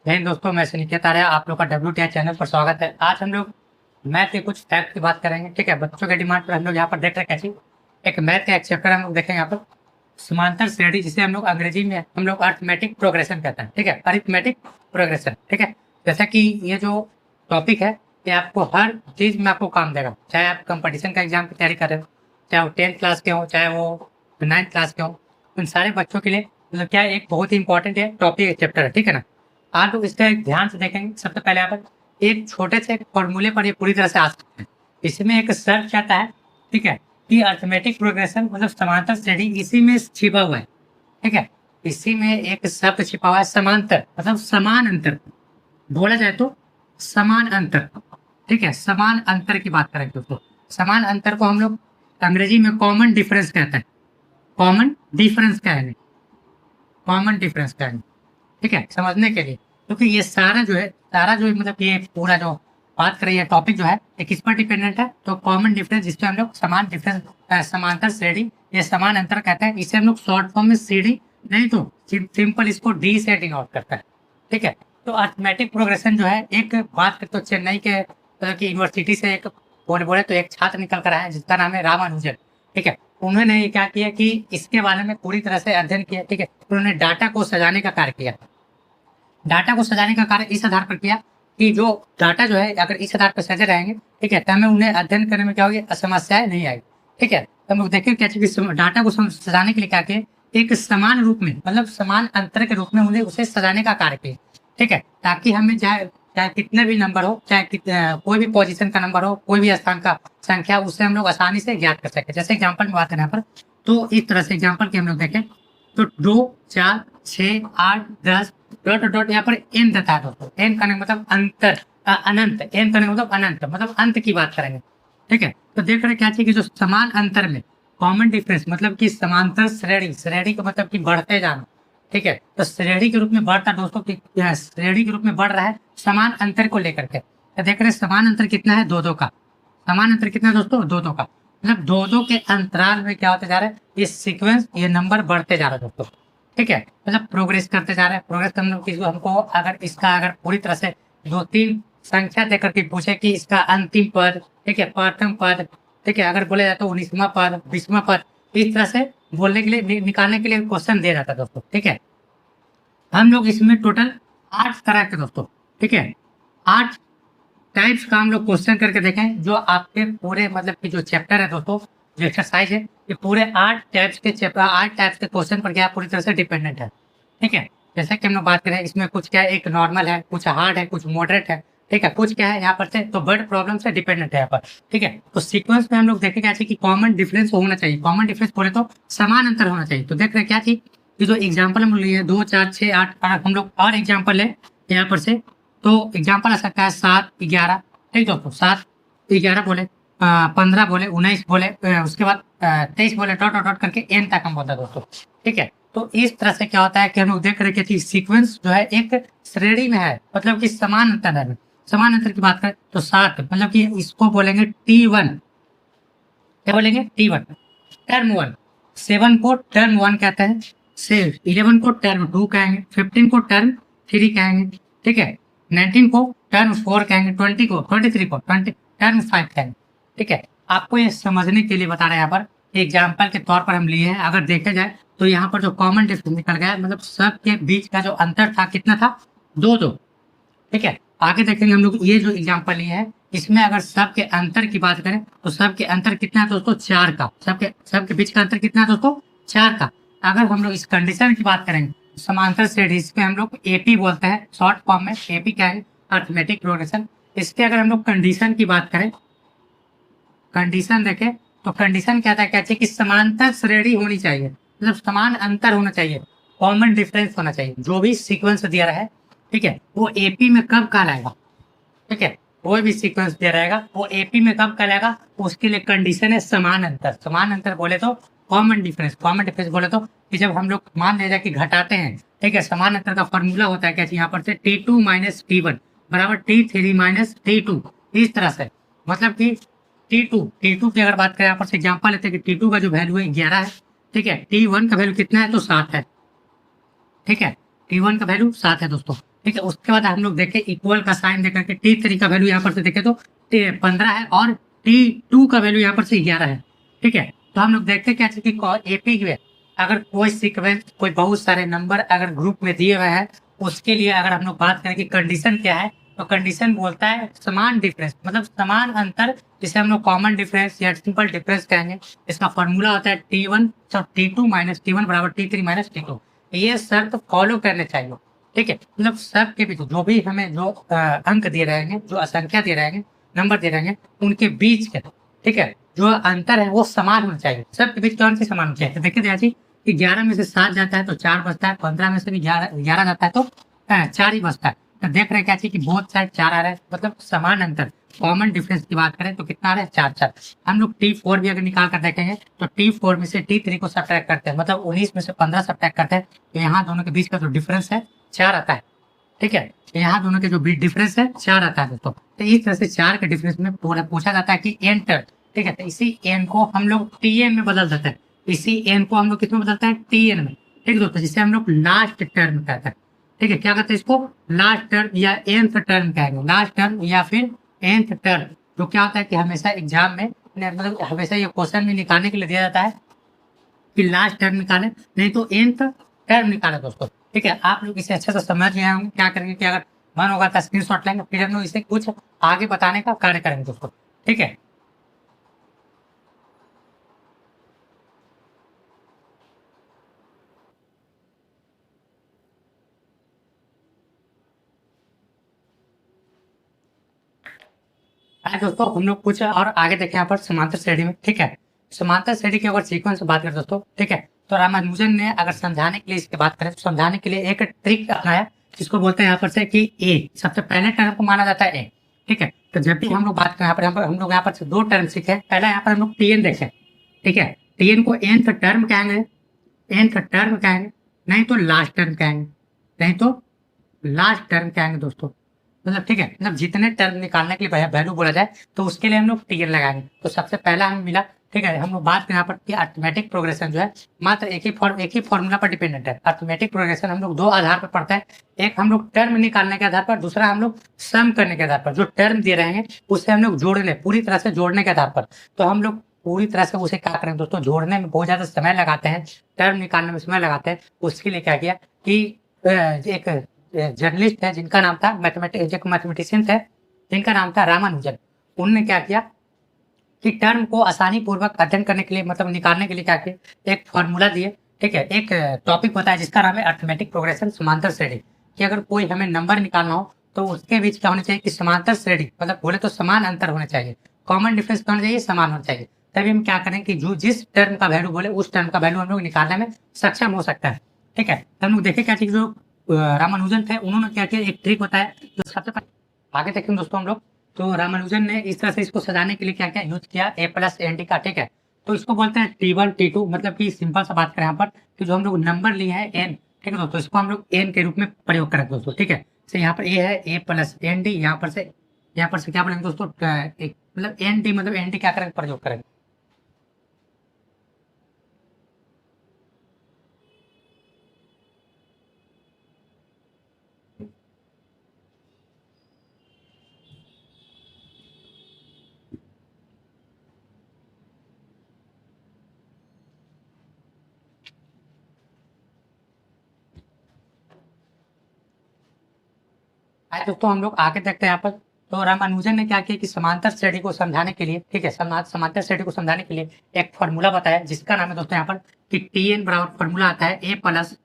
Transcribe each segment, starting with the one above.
दोस्तों, मैं सुनिकेत आर्य, आप लोग का WTI चैनल पर स्वागत है। आज हम लोग मैथ के कुछ फैक्ट की बात करेंगे। ठीक है, बच्चों के डिमांड पर हम लोग यहाँ पर देख रहे हैं कैसी एक मैथ का एक चैप्टर हम लोग देखेंगे यहाँ पर, समांतर श्रेणी, जिसे हम लोग अंग्रेजी में हम लोग अरिथमेटिक प्रोग्रेशन कहते हैं। ठीक है, अरिथमेटिक प्रोग्रेशन। ठीक है, जैसा कि ये जो टॉपिक है ये आपको हर चीज में आपको काम देगा, चाहे आप कंपटीशन का एग्जाम की तैयारी कर रहे हो, चाहे वो 10th क्लास के हो, चाहे वो 9th क्लास के हो, उन सारे बच्चों के लिए मतलब क्या है, एक बहुत ही इंपॉर्टेंट है टॉपिक चैप्टर है। ठीक है ना, आज लोग इसका एक ध्यान से देखेंगे। सबसे पहले यहाँ पर एक छोटे से फॉर्मूले पर ये पूरी तरह से आ सकते हैं। इसमें एक शर्त कहता है, ठीक है, कि अरिथमेटिक प्रोग्रेशन मतलब समांतर श्रेणी इसी में छिपा हुआ है। ठीक है, इसी में एक शब्द छिपा हुआ है, समांतर मतलब समान अंतर, बोला जाए तो समान अंतर। ठीक है, समान अंतर की बात करें दोस्तों, समान अंतर को हम लोग अंग्रेजी में कॉमन डिफरेंस कहते हैं। कॉमन डिफरेंस क्या है, कॉमन डिफरेंस क्या है, ठीक है, समझने के लिए, क्योंकि ये सारा जो है, सारा जो मतलब ये पूरा जो बात कर रही है टॉपिक जो है ये किस पर डिपेंडेंट है, तो कॉमन डिफरेंस, जिसपे हम लोग समान डिफरेंस, समांतर श्रेणी, ये समान अंतर कहते हैं। इसे हम लोग शॉर्ट फॉर्म में CD नहीं तो सिंपल इसको D से डिनोट करते हैं। ठीक है, तो अरिथमेटिक प्रोग्रेशन जो है, एक बात करते तो चेन्नई के की यूनिवर्सिटी से एक बोले तो एक छात्र निकल कर आया है जिसका नाम है रामानुजन। ठीक है, उन्होंने ये क्या किया कि इसके बारे में पूरी तरह से अध्ययन किया। ठीक है, उन्होंने डाटा को सजाने का कार्य किया। डाटा को सजाने का कार्य इस आधार पर किया कि जो डाटा जो है अगर इस आधार पर सजे रहेंगे, ठीक है, तो हमें उन्हें अध्ययन करने में क्या होगी, समस्याएं नहीं आएगी। ठीक है, तो हम लोग देखें क्या कि डाटा को सजाने के लिए क्या किए, एक समान रूप में मतलब समान अंतर के रूप में उन्हें उसे सजाने का कार्य किया। ठीक है, ताकि हमें चाहे चाहे कितने भी नंबर हो, चाहे कोई भी पोजीशन का नंबर हो, कोई भी स्थान का संख्या, उससे हम लोग आसानी से ज्ञात कर सके। जैसे एग्जाम्पल में बात करें यहाँ पर, तो इस तरह से एग्जाम्पल की हम लोग देखें तो 2, 4, 6, 8, 10 डॉट डॉट यहाँ पर n देता है दोस्तों। n का मतलब अंतर, अनंत, n का मतलब अनंत, मतलब अंत की बात करेंगे। ठीक है, तो देख रहे क्या चाहिए कि जो समान अंतर में कॉमन डिफरेंस मतलब कि समांतर श्रेणी, श्रेणी का मतलब कि बढ़ते जाना। ठीक है, तो श्रेणी के रूप में बढ़ता दोस्तों, श्रेणी के रूप में बढ़ रहा है समान अंतर को लेकर के। तो देख रहे समान अंतर कितना है, 2-2 का। समान अंतर कितना है दोस्तों, 2-2 का, मतलब 2-2 के अंतराल में क्या होते जा रहा है, ये सीक्वेंस, ये नंबर बढ़ते जा रहा है दोस्तों। ठीक है, मतलब प्रोग्रेस करते जा रहे हैं। प्रोग्रेस करने की हमको अगर इसका अगर पूरी तरह से 2-3 संख्या देकर के पूछे कि इसका अंतिम पद, ठीक है, प्रथम पद, ठीक है, अगर बोले जाए तो 19वां पद, 20वां पद, इस तरह से बोलने के लिए, निकालने के लिए क्वेश्चन दे जाता है दोस्तों। ठीक है, हम लोग इसमें टोटल 8 तरह के दोस्तों, ठीक है, 8 टाइप्स का हम लोग क्वेश्चन करके देखें, जो आपके पूरे मतलब कि जो चैप्टर है दोस्तों, जो एक्सरसाइज है, ये पूरे 8 टाइप्स के चैप्टर, 8 टाइप्स के क्वेश्चन पर क्या पूरी तरह से डिपेंडेंट है। ठीक है, जैसे कि हम लोग बात करें, इसमें कुछ क्या है, एक नॉर्मल है, कुछ हार्ड है, कुछ मॉडरेट है। ठीक है, कुछ क्या है यहाँ पर से तो बर्ड प्रॉब्लम से डिपेंडेंट है यहाँ पर। ठीक है, तो सीक्वेंस में हम लोग देखें क्या चाहिए कि कॉमन डिफरेंस होना चाहिए। कॉमन डिफरेंस बोले तो समान अंतर होना चाहिए। तो देख रहे क्या चीज कि जो एग्जाम्पल हम लिए 2, 4, 6, 8, हम लोग और एग्जाम्पल है यहाँ पर से, तो एग्जाम्पल आ सकता है 7, 11। ठीक दोस्तों, 7, 11 बोले, 15 बोले, 19 बोले, उसके बाद 23 बोले, डॉट डॉट डॉट करके n तक हम बोलते हैं दोस्तों। ठीक है, तो इस तरह से क्या होता है कि हम लोग देख रहे हैं कि सीक्वेंस जो है एक श्रेणी में है, मतलब कि समान अंतर है। समान अंतर की बात करें तो 7 मतलब कि इसको बोलेंगे T1, क्या बोलेंगे, T1 टर्म 1, 7 को टर्म 1 कहते हैं, 11 को टर्म 2 कहेंगे, 15 को टर्म 3 कहेंगे। ठीक है, 19 को टर्म 4 कहेंगे, 23 को टर्म 5 कहेंगे। ठीक है, आपको ये समझने के लिए बता रहे हैं, यहाँ पर एग्जाम्पल के तौर पर हम लिए हैं। अगर देखा जाए तो यहाँ पर जो कॉमन डिफरेंस निकल गया है, मतलब सब के बीच का जो अंतर था कितना था, 2-2। ठीक है, आगे देखेंगे हम लोग ये जो एग्जाम्पल लिए है, इसमें अगर सब के अंतर की बात करें तो सब के अंतर कितना है दोस्तों, 4 का। सबके बीच का अंतर कितना है दोस्तों, 4 का। अगर हम लोग इस कंडीशन की बात करेंगे, समांतर श्रेणी, इसको हम लोग AP बोलते हैं, शॉर्ट फॉर्म में AP क्या है, अरिथमेटिक प्रोग्रेशन। इसके अगर हम लोग कंडीशन की बात करें, कंडीशन देखें तो कंडीशन क्या था, क्या चाहिए कि समांतर श्रेणी होनी चाहिए, मतलब समान अंतर होना चाहिए, कॉमन डिफरेंस होना चाहिए। जो भी सीक्वेंस दिया रहा है, ठीक है, वो AP में कब कहलाएगा। ठीक है, कोई भी सीक्वेंस दिया रहेगा वो AP में कब कहलाएगा, उसके लिए कंडीशन है समान अंतर। समान अंतर बोले तो कॉमन डिफरेंस, कॉमन डिफरेंस बोले तो कि जब हम लोग मान ले जाए कि घटाते हैं, ठीक है, समान अंतर का फॉर्मूला होता है क्या, यहाँ पर से T2 - T1 बराबर T3 - T2। इस तरह से मतलब कि T2 की अगर बात करें, यहाँ पर से एग्जाम्पल लेते हैं कि T2 का जो वैल्यू है 11 है, ठीक है। T1 का वैल्यू कितना है, तो 7 है। ठीक है, T1 का वैल्यू 7 है दोस्तों। ठीक है, उसके बाद हम लोग देखें इक्वल का साइन देकर के T3 का वैल्यू यहाँ पर से देखें तो 15 है और T2 का वैल्यू यहाँ पर से 11 है। ठीक है, तो हम लोग देखते क्या कि एपी में अगर कोई सीक्वेंस, कोई बहुत सारे नंबर अगर ग्रुप में दिए हुए हैं, उसके लिए अगर हम लोग बात करें कि कंडीशन क्या है, तो कंडीशन बोलता है समान डिफरेंस, मतलब समान अंतर, जिसे हम लोग कॉमन डिफरेंस या सिंपल डिफरेंस कहेंगे। इसका फॉर्मूला होता है T1 T2 माइनस T1 बराबर T3 माइनस T2। ये शर्त फॉलो करने चाहिए। ठीक है, मतलब सब के बीच जो भी हमें जो अंक दे रहेंगे, जो असंख्या दे रहेंगे, नंबर दे रहेंगे, उनके बीच के, ठीक है, जो अंतर है वो समान होना चाहिए। सबके बीच कौन सी समान होना चाहिए, तो देखिए जैसे कि 11 में से 7 जाता है तो 4 बचता है, 15 में से भी 11 जाता है तो 4 ही बचता है। तो देख रहे हैं क्या चीज कि बोथ साइड 4 आ रहा है, मतलब समान अंतर। कॉमन डिफरेंस की बात करें तो कितना आ रहा है, 4 4। हम लोग T4 भी अगर निकाल कर देखेंगे तो T4 में से T3 को सब्ट्रैक्ट करते हैं, मतलब 19 में से 15 सब्ट्रैक्ट करते हैं, तो यहाँ दोनों के बीच का जो डिफरेंस है 4 आता है। ठीक है, यहाँ दोनों के जो डिफरेंस है 4 आता है दोस्तों। तो इस तरह से 4 के डिफरेंस में पूरा पूछा जाता है कि एन टर्म। ठीक है, तो इसी एन को हम लोग Tn में बदल देते हैं, इसी एन को हम लोग किसमें बदलते हैं, Tn में। ठीक है दोस्तों, जिसे हम लोग लास्ट टर्म कहते हैं। ठीक है, क्या कहते हैं इसको, लास्ट टर्म या nth टर्म कहेंगे, लास्ट टर्म या फिर nth टर्म। जो क्या होता है कि हमेशा एग्जाम में, मतलब हमेशा ये क्वेश्चन में निकालने के लिए दिया जाता है कि लास्ट टर्म निकाले, नहीं तो nth टर्म निकाले दोस्तों। ठीक है, आप लोग इसे अच्छे से समझ गए होंगे। क्या करेंगे कि अगर मन होगा तो स्क्रीनशॉट लेंगे, फिर हम लोग इसे कुछ आगे बताने का कार्य करेंगे दोस्तों। ठीक है, दोस्तों हम लोग कुछ और आगे देखें यहाँ पर समांतर श्रेणी में। ठीक है, समांतर श्रेणी की अगर सीक्वेंस से बात करें दोस्तों, ठीक है, तो रामानुजन ने अगर समझाने के लिए इसकी बात करें तो समझाने के लिए एक ट्रिक अपनाया, जिसको बोलते हैं यहाँ पर से कि ए सबसे पहले टर्म को माना जाता है ए। ठीक है, तो जब भी हम लोग बात करें यहाँ पर हम लोग यहाँ पर से 2 टर्म सीखे। पहला यहाँ पर हम लोग Tn देखें। ठीक है, Tn को nth टर्म कहेंगे, nth टर्म कहेंगे, नहीं तो लास्ट टर्म कहेंगे, नहीं तो लास्ट टर्म कहेंगे दोस्तों। मतलब ठीक है, मतलब जितने टर्म निकालने के लिए वैल्यू बोला जाए तो उसके लिए हम लोग Tn लगाएंगे। तो सबसे पहला हमें मिला। ठीक है, हम लोग बात करें यहाँ पर कि अर्थमेटिक प्रोग्रेशन जो है मात्र एक ही फॉर्मूला पर डिपेंडेंट है। अर्थमेटिक प्रोग्रेशन हम लोग 2 आधार पर पढ़ते हैं, एक हम लोग टर्म निकालने के आधार पर, दूसरा हम लोग सम करने के आधार पर। जो टर्म दे रहे हैं उससे हम लोग जोड़ ले, पूरी तरह से जोड़ने के आधार पर। तो हम लोग पूरी तरह से उसे क्या करें दोस्तों, जोड़ने में बहुत ज्यादा समय लगाते हैं, टर्म निकालने में समय लगाते हैं। उसके लिए क्या किया कि एक जर्नलिस्ट है जिनका नाम था मैथमेटिशियन थे जिनका नाम था रामानुजन। उन्होंने क्या किया कि टर्म को आसानी पूर्वक अध्ययन करने के लिए, मतलब निकालने के लिए क्या किया, एक फॉर्मूला दिए। ठीक है, एक टॉपिक होता है जिसका नाम है अर्थमेटिक प्रोग्रेशन, समांतर श्रेणी। कि अगर कोई हमें नंबर निकालना हो तो उसके बीच क्या होना चाहिए कि समांतर श्रेणी, मतलब बोले तो समान अंतर होना चाहिए, कॉमन डिफरेंस क्या होना चाहिए, समान होना चाहिए। तभी हम क्या करें कि जो जिस टर्म का वैल्यू बोले उस टर्म का वैल्यू हम लोग निकालने में सक्षम हो सकता है। ठीक है, तो हम लोग देखे क्या चीज, जो रामानुजन थे उन्होंने क्या किया, एक ट्रिक होता है जो सबसे पहले आगे देखेंगे दोस्तों हम लोग। तो रामानुजन ने इस तरह से इसको सजाने के लिए क्या क्या यूज किया, a प्लस एन डी का। ठीक है, तो इसको बोलते हैं T1 T2, मतलब कि सिंपल सा बात करें यहाँ पर कि जो हम लोग नंबर लिए हैं n, ठीक है दोस्तों, इसको हम लोग n के रूप में प्रयोग करेंगे दोस्तों। ठीक है, तो यहाँ पर a है a प्लस एन डी, यहाँ पर से क्या बोलेंगे दोस्तों, मतलब एन डी, मतलब एन डी क्या करेंगे, प्रयोग करेंगे। आइए दोस्तों हम लोग आगे देखते हैं यहाँ पर। तो रामानुजन ने क्या किया कि समांतर श्रेणी को समझाने के लिए, ठीक है, समांतर श्रेणी को समझाने के लिए एक फॉर्मूला बताया जिसका नाम है दोस्तों यहाँ पर कि Tn बराबर फॉर्मूला आता है a plus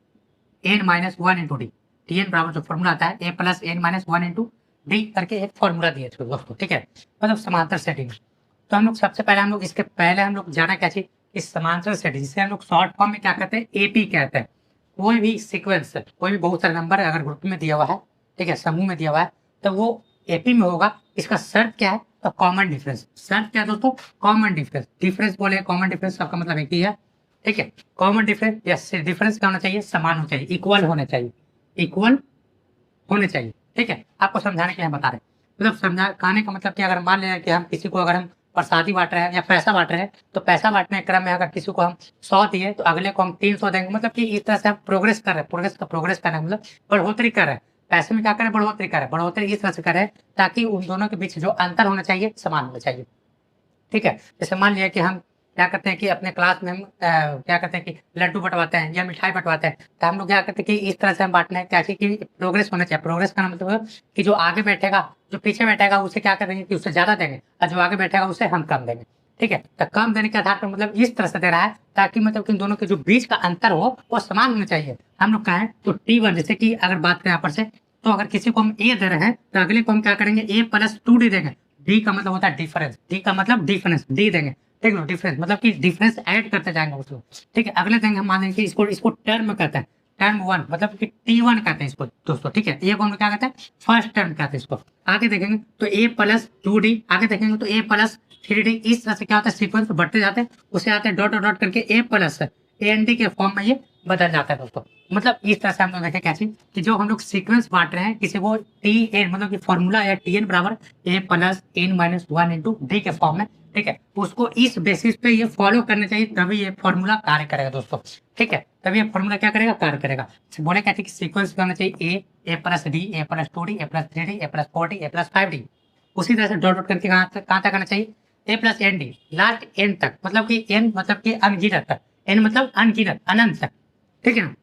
N minus 1 into D. Tn बराबर जो फॉर्मूला आता है a plus N minus 1 into D करके एक फॉर्मूला दिए थे दोस्तों। ठीक है, मतलब समांतर श्रेणी में। तो हम लोग सबसे पहले हम लोग इसके पहले हम लोग जाना क्या चाहिए, इस समांतर श्रेणी जिसे हम लोग शॉर्ट फॉर्म में क्या कहते हैं, एपी कहते हैं। कोई भी सीक्वेंस, कोई भी बहुत सारे नंबर अगर ग्रुप में दिया हुआ है, ठीक है, समूह में दिया हुआ है, तो वो एपी में होगा। इसका शर्त क्या है, तो कॉमन डिफरेंस। शर्त क्या है दोस्तों, कॉमन डिफरेंस। डिफरेंस बोले कॉमन डिफरेंस, सबका मतलब एक ही है। ठीक है, कॉमन डिफरेंस या डिफरेंस क्या होना चाहिए, समान होना चाहिए, इक्वल होना चाहिए, इक्वल होने चाहिए। ठीक है, आपको समझाने के लिए हम बता रहे हैं। मतलब समझाने का मतलब कि अगर मान लें कि हम किसी को अगर हम प्रसादी बांट रहे हैं या पैसा बांट रहे हैं, तो पैसा बांटने के क्रम में अगर किसी को हम 100 दिए तो अगले को हम 300 देंगे। मतलब कि इस तरह से हम प्रोग्रेस कर रहे हैं, प्रोग्रेस कर रहे हैं, मतलब बढ़ोतरी कर रहे हैं। पैसे में क्या करें, बढ़ोतरी करें, बढ़ोतरी इस तरह से करें ताकि उन दोनों के बीच जो अंतर होना चाहिए समान होना चाहिए। ठीक है, जैसे मान लिया कि हम क्या करते हैं कि अपने क्लास में हम क्या करते हैं कि लड्डू बंटवाते हैं या मिठाई बंटवाते हैं, तो हम लोग क्या करते हैं कि इस तरह से हम बांटना है ताकि कि प्रोग्रेस होना चाहिए। प्रोग्रेस का मतलब कि जो आगे बैठेगा, जो पीछे बैठेगा उसे क्या करेंगे कि उससे ज्यादा देंगे, और जो आगे बैठेगा उसे हम कम देंगे। ठीक है, तो कम देने के आधार पर मतलब इस तरह से दे रहा है ताकि मतलब कि इन दोनों के जो बीच का अंतर हो वो समान होना चाहिए। हम लोग कहें तो T1, जैसे कि अगर बात करें यहाँ पर से, तो अगर किसी को हम ए दे रहे हैं तो अगले को हम क्या करेंगे, A+2D देंगे। डी का मतलब होता है डिफरेंस, डी का मतलब डिफरेंस, डी देंगे। ठीक है, डिफरेंस मतलब कि डिफरेंस ऐड करते जाएंगे उसको। ठीक है, अगले देंगे हम मान लेंगे इसको टर्म कहते हैं, टर्म 1 मतलब कि T1 कहते हैं इसको दोस्तों। ठीक है, ये को हम क्या कहते हैं, फर्स्ट टर्म कहते हैं इसको। आगे देखेंगे तो A+2D, आगे देखेंगे तो A+3D। इस तरह से क्या होता है, सीक्वेंस बढ़ते जाते हैं, उसे आते हैं डॉट डॉट करके A+AND के फॉर्म में ये बदल जाता है दोस्तों। मतलब इस तरह से हम लोग देखें कैसे कि जो हम लोग सीक्वेंस बांट रहे हैं किसी को TN मतलब कि फॉर्मूला या TN बराबर A+N-1 डी के फॉर्म में। ठीक है, उसको इस बेसिस पे ये फॉलो करना चाहिए, तभी ये फॉर्मूला कार्य करेगा दोस्तों। ठीक है, तभी ये फॉर्मूला क्या करेगा, कार्य करेगा। बोले क्या कि सीक्वेंस होना चाहिए A+D, A+2D, A+3D, A+4D, A+5D। उसी तरह से डॉट डॉट करके कहाँ तक आना चाहिए, A+ND, लास्ट एन तक, मतलब कि एन मतलब कि अनगिनत तक, एन मतलब अनगिनत, अनंत तक। ठीक है ना,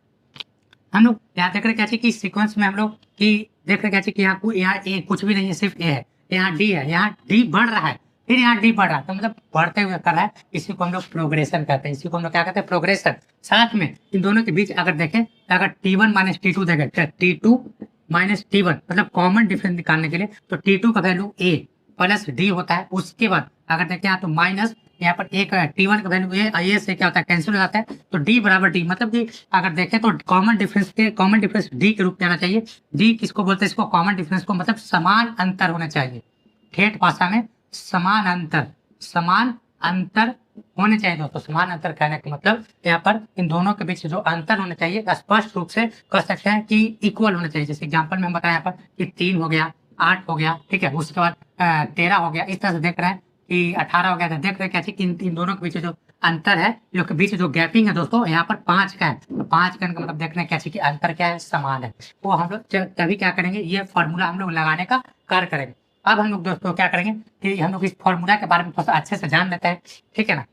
हम लोग यहाँ देख रहे कैसे कि सीक्वेंस में हम लोग की देख रहे कैसे कि यहाँ ए कुछ भी नहीं है, सिर्फ ए है, यहाँ डी है, यहाँ डी बढ़ रहा है, फिर यहाँ डी बढ़ रहा है, तो मतलब बढ़ते हुए कर रहा है। इसी को हम लोग प्रोग्रेशन कहते हैं, इसी को हम लोग क्या कहते हैं, प्रोग्रेशन। साथ में इन दोनों के बीच अगर देखें तो अगर T1 माइनस T2 देखें, T2 माइनस T1 मतलब कॉमन डिफरेंस निकालने के लिए, तो T2 का वैल्यू A+D होता है। उसके बाद अगर देखें यहाँ तो माइनस यहाँ पर एक T1 का वैल्यू ए से क्या होता है, कैंसिल हो जाता है, तो D बराबर D। मतलब कि अगर देखें तो कॉमन डिफरेंस D के रूप में आना चाहिए। D किसको बोलते हैं, इसको कॉमन डिफरेंस को, मतलब समान अंतर होना चाहिए। ठेठ भाषा में समान अंतर होने चाहिए दोस्तों। समान अंतर कहने का मतलब यहाँ पर इन दोनों के बीच जो अंतर होना चाहिए स्पष्ट रूप से कह सकते हैं कि इक्वल होना चाहिए। जैसे एग्जाम्पल में हम बताएं यहाँ पर कि 3 हो गया, 8 हो गया, ठीक है, उसके बाद 13 हो गया। इस तरह से देख रहे हैं कि 18 हो गया, तो देख रहे हैं कैसे कि इन दोनों के बीच जो अंतर है, जो के बीच जो गैपिंग है दोस्तों, यहाँ पर 5 का है, तो 5 का मतलब देख रहे हैं कैसे कि अंतर क्या है, समान है। वो हम लोग तभी क्या करेंगे, ये फॉर्मूला हम लोग लगाने का कार्य करेंगे। अब हम लोग दोस्तों क्या करेंगे कि हम लोग इस फॉर्मूला के बारे में थोड़ा अच्छे से जान लेते हैं। ठीक है ना,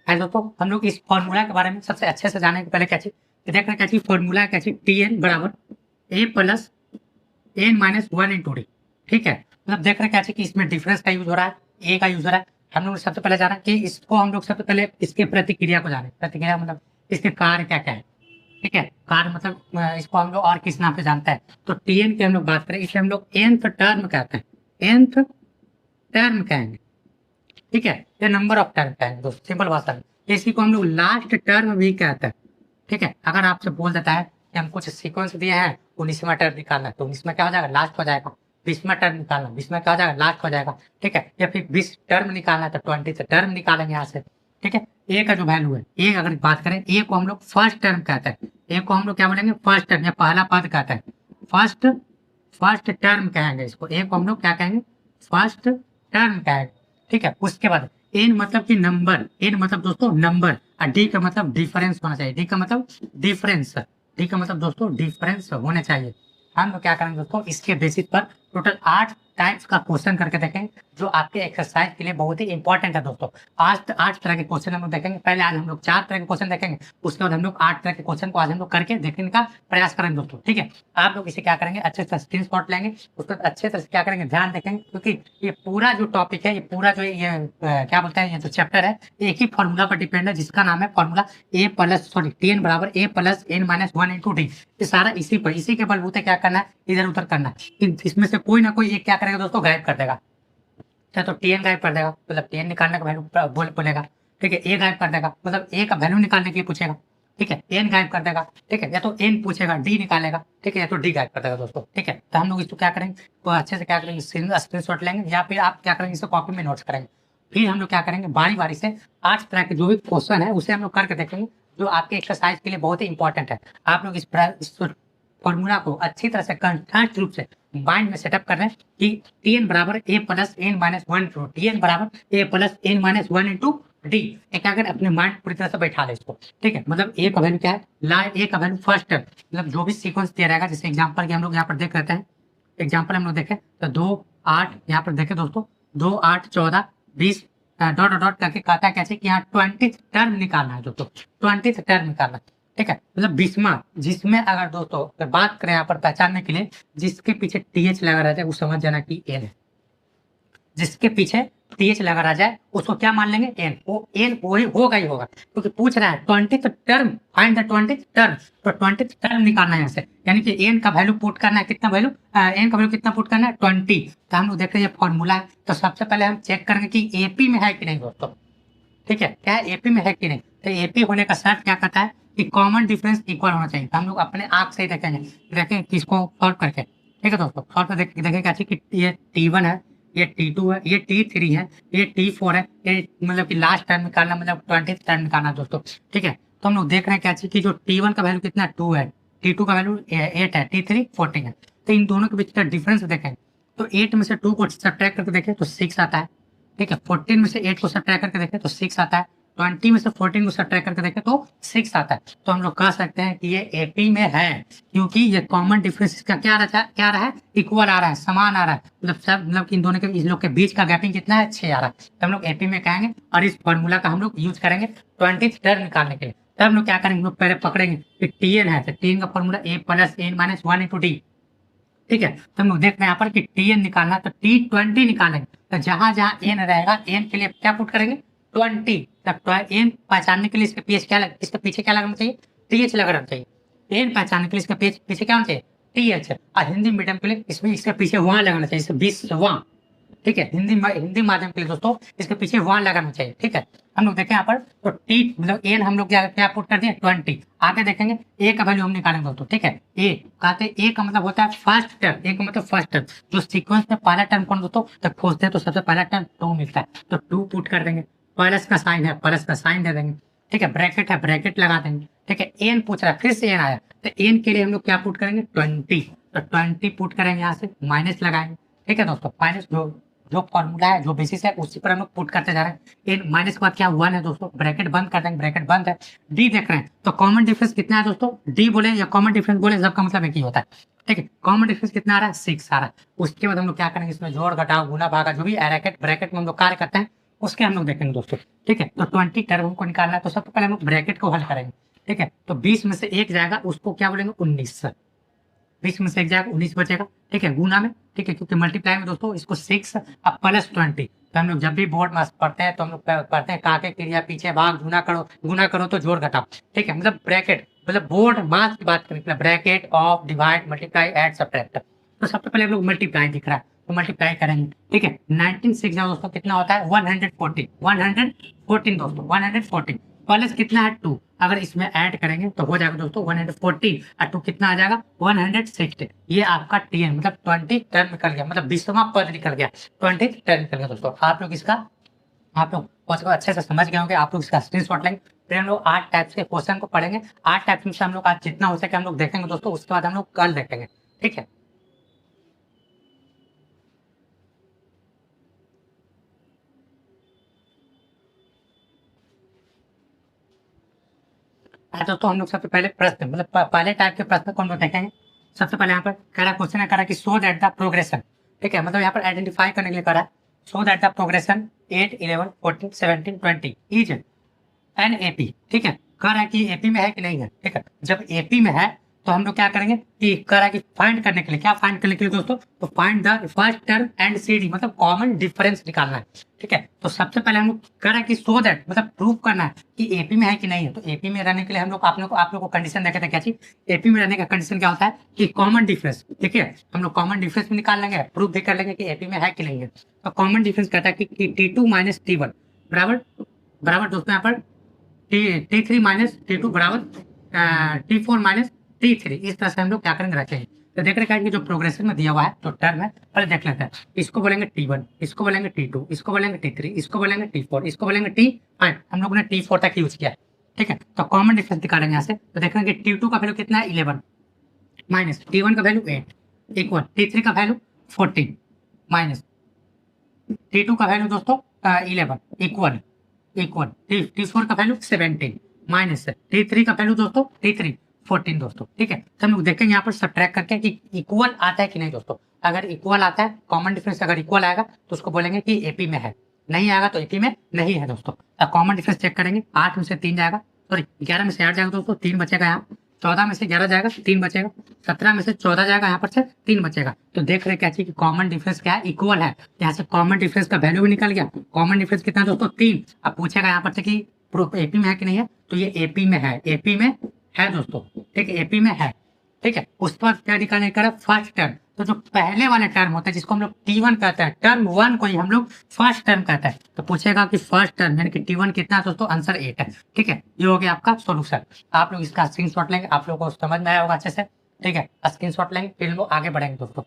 दोस्तों हम लोग इस फॉर्मूला के बारे में सबसे अच्छे से जाने के पहले क्या चीज देख रहे हैं, क्या चीज फॉर्मूला क्या चीज, Tn बराबर A+N-1 × D। ठीक है, मतलब देख रहे हैं क्या चीज कि इसमें डिफरेंस का यूज हो रहा है, ए का यूज हो रहा है। हम लोग सबसे पहले जाना कि इसको हम लोग सबसे पहले इसके प्रतिक्रिया को जाने, प्रतिक्रिया मतलब इसके कार्य क्या क्या है। ठीक है, कार्य मतलब इसको हम लोग और किस नाम से जानते हैं, तो Tn की हम लोग बात करें, इसे हम लोग nth टर्म कहते हैं, nth टर्म कहेंगे। ठीक है, ये नंबर ऑफ टर्म कहेंगे दोस्तों, सिंपल भाषा में। इसी को हम लोग लास्ट टर्म भी कहते हैं। ठीक है, अगर आपसे बोल देता है कि हम कुछ सीक्वेंस दिए हैं, 19वां टर्म निकालना है, तो 19वां क्या हो जाएगा, लास्ट हो जाएगा। 20वां टर्म निकालना, 20वां क्या हो जाएगा, लास्ट हो जाएगा। ठीक है, या फिर 20 टर्म निकालना है तो 20 से टर्म निकालेंगे यहाँ से। ठीक है, ए का जो वैल्यू है, ए अगर बात करें, ए को हम लोग फर्स्ट टर्म कहते हैं, ए को हम लोग क्या बोलेंगे, फर्स्ट टर्म या पहला पद कहते हैं, फर्स्ट टर्म कहेंगे इसको। ए को हम लोग क्या कहेंगे, फर्स्ट टर्म कहेंगे। ठीक है, उसके बाद एन मतलब कि नंबर, एन मतलब दोस्तों नंबर, और डी का मतलब डिफरेंस होना चाहिए, डी का मतलब डिफरेंस, डी का मतलब दोस्तों डिफरेंस होने चाहिए। हम लोग क्या करेंगे दोस्तों, इसके बेसिस पर टोटल 8 टाइप्स का क्वेश्चन करके देखेंगे, जो आपके एक्सरसाइज के लिए बहुत ही इंपॉर्टेंट है दोस्तों। आज 8 तरह के क्वेश्चन हम लोग देखेंगे। पहले आज हम लोग 4 तरह के क्वेश्चन देखेंगे, उसके बाद हम लोग 8 तरह के क्वेश्चन को आज हम लोग करके देखने का प्रयास करेंगे दोस्तों। ठीक है, आप लोग इसे क्या करेंगे, अच्छे से स्क्रीनशॉट लेंगे, उसके बाद अच्छे तरह से क्या करेंगे, ध्यान देखेंगे, क्योंकि ये पूरा जो टॉपिक है, ये पूरा जो ये क्या बोलते हैं, ये जो चैप्टर है, एक ही फॉर्मूला पर डिपेंड है, जिसका नाम है फॉर्मूला Tn बराबर A+N-1 × D। ये सारा इसी के बलबूते क्या करना है, इधर उधर करना है। इसमें से कोई ना कोई एक क्या करेगा दोस्तों, गायब कर देगा। तो Tn गायब कर देगा, मतलब Tn निकालने का वैल्यू बोलेगा। ठीक है, ए गायब कर देगा, मतलब ए का वैल्यू निकालने के लिए पूछेगा। ठीक है, एन गायब कर देगा। ठीक है, या तो एन पूछेगा, डी निकालेगा। ठीक है, या तो डी गायब कर देगा दोस्तों। ठीक है, तो हम लोग इसको क्या करेंगे, तो अच्छे से क्या करेंगे, स्क्रीनशॉट लेंगे, या फिर आप क्या करेंगे, इसे कॉपी में नोट्स करेंगे। फिर हम लोग क्या करेंगे, बारी बारी से 8 तरह के जो भी क्वेश्चन है उसे हम लोग करके देखेंगे, जो आपके एक्सरसाइज के लिए बहुत ही इंपॉर्टेंट है। आप लोग इस फॉर्मूला को अच्छी तरह से कंस्टेंट रूप से माइंड में सेटअप कर रहे हैं कि Tn बराबर a plus N minus one into Tn बराबर a plus N minus one into D. एक अगर अपने माइंड पूरी तरह से बैठा ले इसको, ठीक है। मतलब ए का वैल्यू क्या है, ला ए का वैल्यू फर्स्ट टर्म, मतलब जो भी सीक्वेंस दिया रहेगा, जैसे एग्जांपल के हम लोग यहाँ पर देख लेते हैं। एग्जांपल हम लोग देखें तो 2 8 यहाँ पर देखें दोस्तों, 2 8 14 20 डॉट डॉट करके कहता है कैसे कि यहाँ 20th टर्म निकालना है दोस्तों, 20th टर्म निकालना है, ठीक है। मतलब 20वां, जिसमें अगर दोस्तों अगर बात करें यहाँ पर पहचानने के लिए, जिसके पीछे टीएच लगा रहता है वो समझ जाना कि एन है। जिसके पीछे टीएच लगा रह जाए उसको क्या मान लेंगे, एन। वो एन वही होगा ही होगा, क्योंकि पूछ रहा है 20th term, find the 20th term, तो 20th टर्म निकालना है यहाँ से, यानी कि एन का वैल्यू पुट करना है, कितना वैल्यू, एन का वैल्यू कितना पुट करना है, 20। तो हम लोग देख रहे हैं फॉर्मूला है, तो सबसे पहले हम चेक करेंगे कि एपी में है कि नहीं दोस्तों, ठीक है, क्या एपी में है कि नहीं। तो एपी होने का शर्त क्या कहता है कि कॉमन डिफरेंस इक्वल होना चाहिए। तो हम लोग अपने आंख से ही देखेंगे, देखें किसको सॉल्व करके, ठीक है दोस्तों। सॉल्व कर देखें कैसे कि ये T1 है, ये T2 है, ये T3 है, ये T4 है, ये मतलब कि लास्ट टर्म निकालना, मतलब 20th टर्म निकालना दोस्तों, ठीक है। तो हम लोग देख रहे हैं क्या कि जो T1 का वैल्यू कितना 2 है, T2 का वैल्यू 8 है, T3 14 है। तो इन दोनों के बीच का डिफरेंस देखें तो 8 में से 2 को सब्ट्रैक्ट करके देखें तो 6 आता है, ठीक है। 14 में से 8 को सब्ट्रैक्ट करके देखें तो 6 आता है, 20 में से 14 को सब्ट्रैक्ट करके देखें तो 6 आता है। तो हम लोग कह सकते हैं कि ये एपी में है, क्योंकि ये कॉमन डिफरेंस इसका क्या रहा है, इक्वल आ रहा है, समान आ रहा है, मतलब सब मतलब इन दोनों के इन लोग के बीच का गैपिंग कितना है, 6 आ रहा है। तो हम लोग एपी में कहेंगे, और इस फॉर्मूला का हम लोग यूज करेंगे 20th टर्म निकालने के लिए। तब हम लोग क्या करेंगे, हम लोग पहले पकड़ेंगे कि Tn है, तो Tn का formula a plus N minus one into D, ठीक है। तो हम लोग देख रहे हैं यहाँ पर कि Tn निकालना है, तो T20 निकालेंगे। तो जहां जहां n रहेगा, n के लिए क्या पुट करेंगे, 20। तब n पहचानने के लिए इसके पीछे इसके पीछे क्या लगाना चाहिए, टीएच लगाना चाहिए। n पहचानने के लिए इसके पीछे क्या होना चाहिए, टीएच। और हिंदी मीडियम के लिए इसमें इसके पीछे वहां लगाना चाहिए, इससे 20वां, ठीक है। हिंदी माध्यम के लिए दोस्तों इसके पीछे वहां लगाना चाहिए, ठीक है। हम लोग देखें यहाँ पर तो टी मतलब एन हम लोग क्या पुट कर दिए 20। आगे देखेंगे ए का वैल्यू हम निकालेंगे दोस्तों, ठीक है। ए कहते हैं ए का मतलब होता है फर्स्ट टर्म, ए का मतलब फर्स्ट टर्म, जो सीक्वेंस में पहला टर्म कौन दोस्तों तक खोजते हैं, तो सबसे पहला टर्म 2 मिलता है, तो 2 पुट कर देंगे। प्लस का साइन है, प्लस का साइन दे देंगे, ठीक है। ब्रैकेट है, ब्रैकेट लगा देंगे, ठीक है। एन पूछ रहा है, फिर से एन आया, तो एन के लिए हम लोग क्या पुट करेंगे 20, तो 20 पुट करेंगे, यहाँ से माइनस लगाएंगे, ठीक है दोस्तों। माइनस जो फॉर्मूला है, जो बेसिस है, उसी पर हम लोग पुट करते जा रहे हैं। एन माइनस के बाद क्या 1 है दोस्तों, ब्रैकेट बंद कर देंगे, ब्रैकेट बंद है। डी देख रहे हैं तो कॉमन डिफरेंस कितना है दोस्तों, डी बोले या कॉमन डिफरेंस बोले, सबका मतलब एक ही होता है, ठीक है। कॉमन डिफरेंस कितना आ रहा है, 6 आ रहा है। उसके बाद हम लोग क्या करेंगे, इसमें जोड़ घटाव गुना भागा जो भी ब्रैकेट में हम लोग कार्य करते हैं उसके हम लोग देखेंगे दोस्तों, ठीक है। तो 20 टर्म हमको निकालना है, तो सबसे पहले हम लोग ब्रैकेट को हल करेंगे, ठीक है। तो 20 में से 1 जाएगा, उसको क्या बोलेंगे 19, 20 में से 1 जाएगा 19 बचेगा, ठीक है, गुना में, ठीक है, क्योंकि मल्टीप्लाई में दोस्तों इसको 6 अब प्लस 20। तो हम लोग जब भी बोर्ड में पढ़ते हैं तो हम लोग पढ़ते हैं काके क्रिया, पीछे भाग, गुना करो तो जोड़ घटाओ, ठीक है। मतलब ब्रैकेट मतलब बोर्ड मास की बात करें, bracket of divide multiply add subtract. तो सबसे पहले हम लोग मल्टीप्लाई दिख रहा है तो मल्टीप्लाई करेंगे, ठीक है। 19 6 दोस्तों कितना होता है 114, 114 दोस्तों 114, प्लस कितना है 2, अगर इसमें ऐड करेंगे तो हो जाएगा दोस्तों 114 और 2 कितना आ जाएगा 160। ये आपका टीएन मतलब 20 टर्म निकल गया, मतलब 20वां पद निकल गया, 20 टर्म निकल गया दोस्तों। आप लोग अच्छे से समझ गए होंगे, आप लोग इसका स्क्रीनशॉट लेंगे। फिर हम लोग 8 टाइप्स के क्वेश्चन को पढ़ेंगे, 8 टाइप्स में से हम लोग आज जितना हो सके हम लोग देखेंगे दोस्तों, उसके बाद हम लोग कल देखेंगे, ठीक है। दोस्तों हम लोग सबसे पहले प्रश्न मतलब पहले टाइप के प्रश्न कौन देखेंगे। सबसे पहले यहाँ पर कह रहा क्वेश्चन है, कह रहा कि शो दैट द प्रोग्रेशन, ठीक है, मतलब यहाँ पर आइडेंटिफाई करने के लिए कह रहा है show that the progression 8 11 14 17 20 is an AP, ठीक है। कह रहा है कि एपी में है कि नहीं है, ठीक है। जब एपी में है तो हम लोग क्या करेंगे कि कह रहा है कि फाइंड करने के लिए, क्या फाइंड करने के लिए दोस्तों, तो find the first term and CD मतलब कॉमन डिफरेंस निकालना है, ठीक है। तो सबसे पहले हम लोग कह रहे हैं कि सो दैट मतलब प्रूव करना है कि एपी में है कि नहीं है। तो एपी में रहने के लिए हम लोग आप लोग को कंडीशन देखे थे क्या चीज, एपी में रहने का कंडीशन क्या होता है कि कॉमन डिफरेंस, ठीक है। हम लोग कॉमन डिफरेंस भी निकाल लेंगे, प्रूव भी कर लेंगे कि एपी में है कि नहीं है। तो कॉमन डिफरेंस कहता है कि T2 माइनस T1 बराबर दोस्तों यहाँ पर T3 माइनस T2 बराबर T4 माइनस T3, इस तरह से हम लोग क्या करेंगे रखेंगे। तो देख रहे हैं कि जो प्रोग्रेशन में दिया हुआ है जो टर्म है, पहले देख लेते हैं। इसको बोलेंगे T1, इसको बोलेंगे T2, इसको बोलेंगे T3, इसको बोलेंगे T4, इसको बोलेंगे T5। हम लोगों ने T4 तक यूज किया है, ठीक है। तो कॉमन डिफरेंस निकालेंगे यहाँ से, तो देखेंगे T2 का वैल्यू कितना है 11 माइनस T1 का वैल्यू 8 इक्वल T3 का वैल्यू 14 माइनस T2 का वैल्यू दोस्तों 11 इक्वल T4 का वैल्यू 17 माइनस T3 का वैल्यू दोस्तों T3 14 दोस्तों, ठीक है। तो हम लोग देखेंगे यहाँ पर सब्ट्रैक्ट करके कि इक्वल आता है कि नहीं दोस्तों। अगर इक्वल आता है, कॉमन डिफरेंस अगर इक्वल आएगा तो उसको बोलेंगे कि एपी में है, नहीं आएगा तो एपी में नहीं है दोस्तों। अब कॉमन डिफरेंस चेक करेंगे, 8 में से 3 जाएगा, सॉरी 11 में से 8 जाएगा दोस्तों, 3 बचेगा यहाँ। 14 में से 11 जाएगा, 3 बचेगा। 17 में से 14 जाएगा, यहाँ पर से 3 बचेगा। तो देख रहे क्या चाहिए कि कॉमन डिफरेंस क्या है, इक्वल है। यहाँ से कॉमन डिफरेंस का वैल्यू भी निकल गया। कॉमन डिफरेंस कितना दोस्तों 3। अब पूछेगा यहाँ पर से कि एपी में है कि नहीं है, तो ये एपी में है, एपी में है दोस्तों, ठीक है, एपी में है, ठीक है। उस पर क्या निकालने का फर्स्ट टर्म, तो जो पहले वाले टर्म होता है जिसको हम लोग T1 कहते हैं, टर्म 1 को ही हम लोग फर्स्ट टर्म कहते हैं। तो पूछेगा कि फर्स्ट टर्म यानी कि T1 कितना है दोस्तों, आंसर 8 है, ठीक है। ये हो गया आपका सॉल्यूशन। आप लोग इसका स्क्रीनशॉट लेंगे, आप लोगों को समझ में आया होगा अच्छे से, ठीक है। स्क्रीनशॉट लेंगे, फिर हम लोग आगे बढ़ेंगे दोस्तों।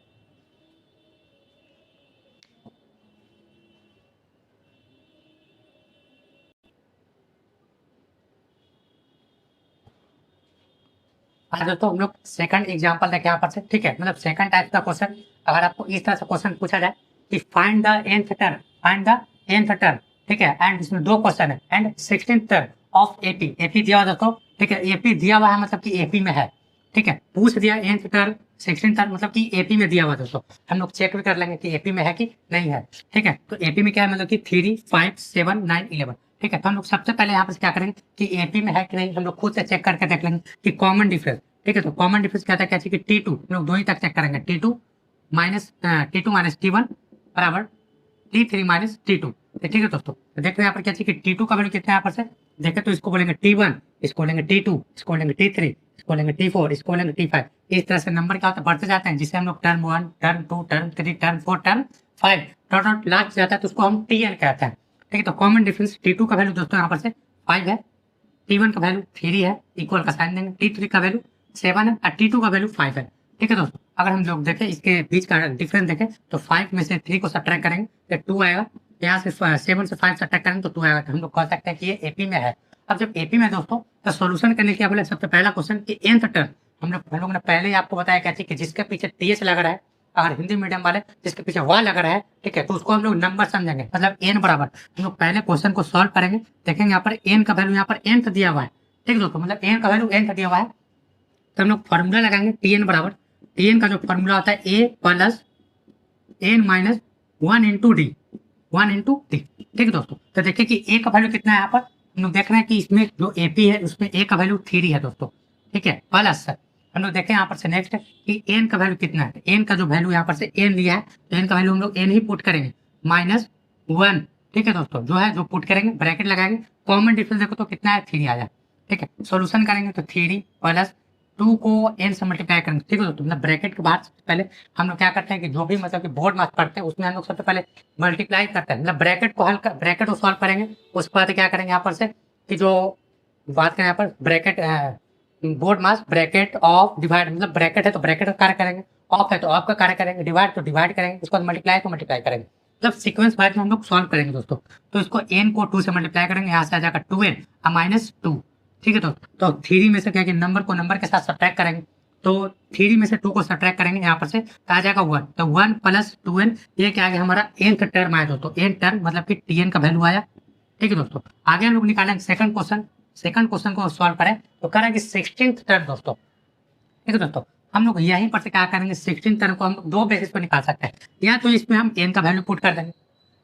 आज दोस्तों हम लोग सेकंड एग्जांपल देखें यहाँ पर से, ठीक है। मतलब सेकंड टाइप का क्वेश्चन, अगर आपको इस तरह से क्वेश्चन पूछा जाए कि find the nth term, find the nth term, ठीक है, एंड इसमें 2 क्वेश्चन है, and 16th term of AP, AP दिया हुआ दोस्तों, ठीक है। एपी दिया हुआ है मतलब कि एपी में है, ठीक है। पूछ दिया nth टर्म 16th टर्म मतलब कि एपी में दिया हुआ दोस्तों। हम लोग चेक भी कर लेंगे कि एपी में है कि नहीं है, ठीक है। तो एपी में क्या है, मतलब कि 3, 5, 7, 9, 11, ठीक है। तो हम लोग सबसे पहले यहाँ पर क्या करेंगे कि एपी में है कि नहीं हम लोग खुद से चेक करके देख लेंगे कि कॉमन डिफरेंस, ठीक है। तो कॉमन डिफरेंस क्या था, क्या चाहिए कि T2 हम लोग 2 ही तक चेक करेंगे, T2 माइनस T1 बराबर T3 माइनस T2, ठीक है दोस्तों। तो देखो यहाँ पर क्या चाहिए कि T2 का वैल्यू कितना है यहाँ पर से देखे, तो इसको बोलेंगे T1, इसको बोलेंगे T2, इसको बोलेंगे T3, इसको बोलेंगे T4, इसको बोलेंगे T5। इस तरह से नंबर क्या होता है, बढ़ते जाते हैं, जिसे हम लोग term 1, term 2, term 3, term 4, term 5 dot last जाता है, तो उसको हम Tn कहते हैं, ठीक है। तो कॉमन डिफरेंस T2 का वैल्यू दोस्तों यहाँ पर से 5 है, T1 का वैल्यू 3 है, इक्वल का साइन देंगे, T3 का वैल्यू 7 है और T2 का वैल्यू 5 है, ठीक है दोस्तों। अगर हम लोग देखें इसके बीच का डिफरेंस देखें तो 5 में से 3 को सब्ट्रैक्ट करेंगे तो 2 आएगा, यहाँ से 7 से 5 सब्ट्रैक्ट करेंगे तो 2 आएगा। तो हम लोग कह सकते हैं कि ये एपी में है। अब जब एपी में दोस्तों तो सोल्यूशन करने के बोले सबसे पहला क्वेश्चन कि nth टर्म, हम लोग ने पहले ही आपको बताया क्या चाहिए कि जिसके पीछे TH लग रहा है, अगर हिंदी मीडियम वाले जिसके पीछे वाई लग रहा है, ठीक है, तो उसको हम लोग नंबर समझेंगे, मतलब n बराबर। हम लोग पहले क्वेश्चन को सॉल्व करेंगे, देखेंगे यहाँ पर n का वैल्यू यहाँ पर nth दिया हुआ है, ठीक है दोस्तों, मतलब n का वैल्यू nth दिया हुआ है। तो हम लोग फॉर्मूला लगाएंगे Tn बराबर, Tn का जो फॉर्मूला होता है a plus n minus 1 into D, 1 into D, ठीक है दोस्तों। तो देखिए कि a का वैल्यू कितना है, यहाँ पर हम लोग देख रहे हैं कि इसमें जो AP है उसमें a का वैल्यू 3 है दोस्तों, ठीक है। प्लस हम लोग देखें यहाँ पर से नेक्स्ट कि n का वैल्यू कितना है, n का जो वैल्यू यहाँ पर से n दिया है तो n का वैल्यू हम लोग n ही पुट करेंगे माइनस 1, ठीक है दोस्तों, जो है जो पुट करेंगे ब्रैकेट लगाएंगे। कॉमन डिफरेंस देखो तो कितना है 3 आया, ठीक है। सोल्यूशन करेंगे तो 3 प्लस 2 को n से मल्टीप्लाई करेंगे, ठीक है दोस्तों। मतलब ब्रैकेट के बाद पहले हम लोग क्या करते हैं कि जो भी मतलब कि बोर्ड मार्क्स पढ़ते हैं उसमें हम लोग सबसे पहले मल्टीप्लाई करते हैं, मतलब ब्रैकेट को ब्रैकेट को सॉल्व करेंगे। उसके बाद क्या करेंगे यहाँ पर से कि जो बात करें यहाँ पर bracket board mass bracket of divide, मतलब ब्रैकेट है तो ब्रैकेट का कार्य करेंगे, ऑफ है तो ऑफ का कार्य करेंगे, डिवाइड तो डिवाइड करेंगे, उसके बाद मल्टीप्लाई तो मल्टीप्लाई करेंगे, मतलब सीक्वेंस वाइज में हम लोग सॉल्व करेंगे दोस्तों। तो इसको n को 2 से मल्टीप्लाई करेंगे, यहाँ से आ जाएगा 2n माइनस 2, ठीक है। तो 3 में से क्या कि नंबर को नंबर के साथ सब्ट्रैक्ट करेंगे, तो 3 में से 2 को सब्ट्रैक्ट करेंगे, यहाँ पर से आ जाएगा 1, तो 1 प्लस 2n, ये क्या है हमारा nth टर्म आया दोस्तों, n टर्म मतलब कि Tn का वैल्यू आया, ठीक है दोस्तों। आगे हम लोग निकालेंगे सेकंड क्वेश्चन, सेकंड क्वेश्चन को सॉल्व करें तो कह रहा है कि 16th टर्म दोस्तों, ठीक है दोस्तों। हम लोग यहीं पर से क्या करेंगे 16th टर्म को हम 2 बेसिस पर निकाल सकते हैं, या तो इसमें हम n का वैल्यू पुट कर देंगे,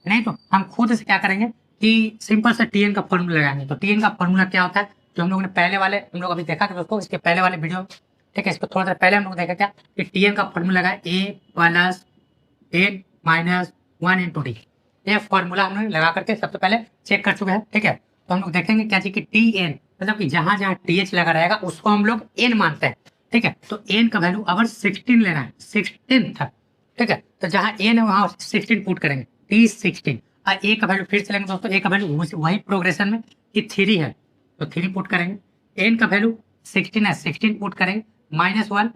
नहीं तो हम खुद से क्या करेंगे कि सिंपल से Tn का फॉर्मूला लगाएंगे। तो Tn का फॉर्मूला क्या होता है जो हम लोग ने पहले वाले हम लोग अभी देखा था दोस्तों, इसके पहले वाले वीडियो, ठीक है, इसको थोड़ा देर पहले हम लोग देखा क्या कि Tn का फॉर्मूला लगाए a plus n minus 1 into D. ये फॉर्मूला हम लोग लगा करके सबसे पहले चेक कर चुके हैं, ठीक है। तो हम लोग देखेंगे क्या चाहिए कि Tn मतलब कि जहां जहां TH लगा रहेगा उसको हम लोग n मानते हैं, ठीक है। तो n का वैल्यू अगर 16 लेना है, 16 था, ठीक है, तो जहां n है वहां 16 पुट करेंगे, T16। और a का वैल्यू फिर से लेंगे दोस्तों, a का वैल्यू वही प्रोग्रेशन में कि 3 है तो 3 पुट करेंगे, n का वैल्यू 16 है, 16 पुट करेंगे, माइनस 1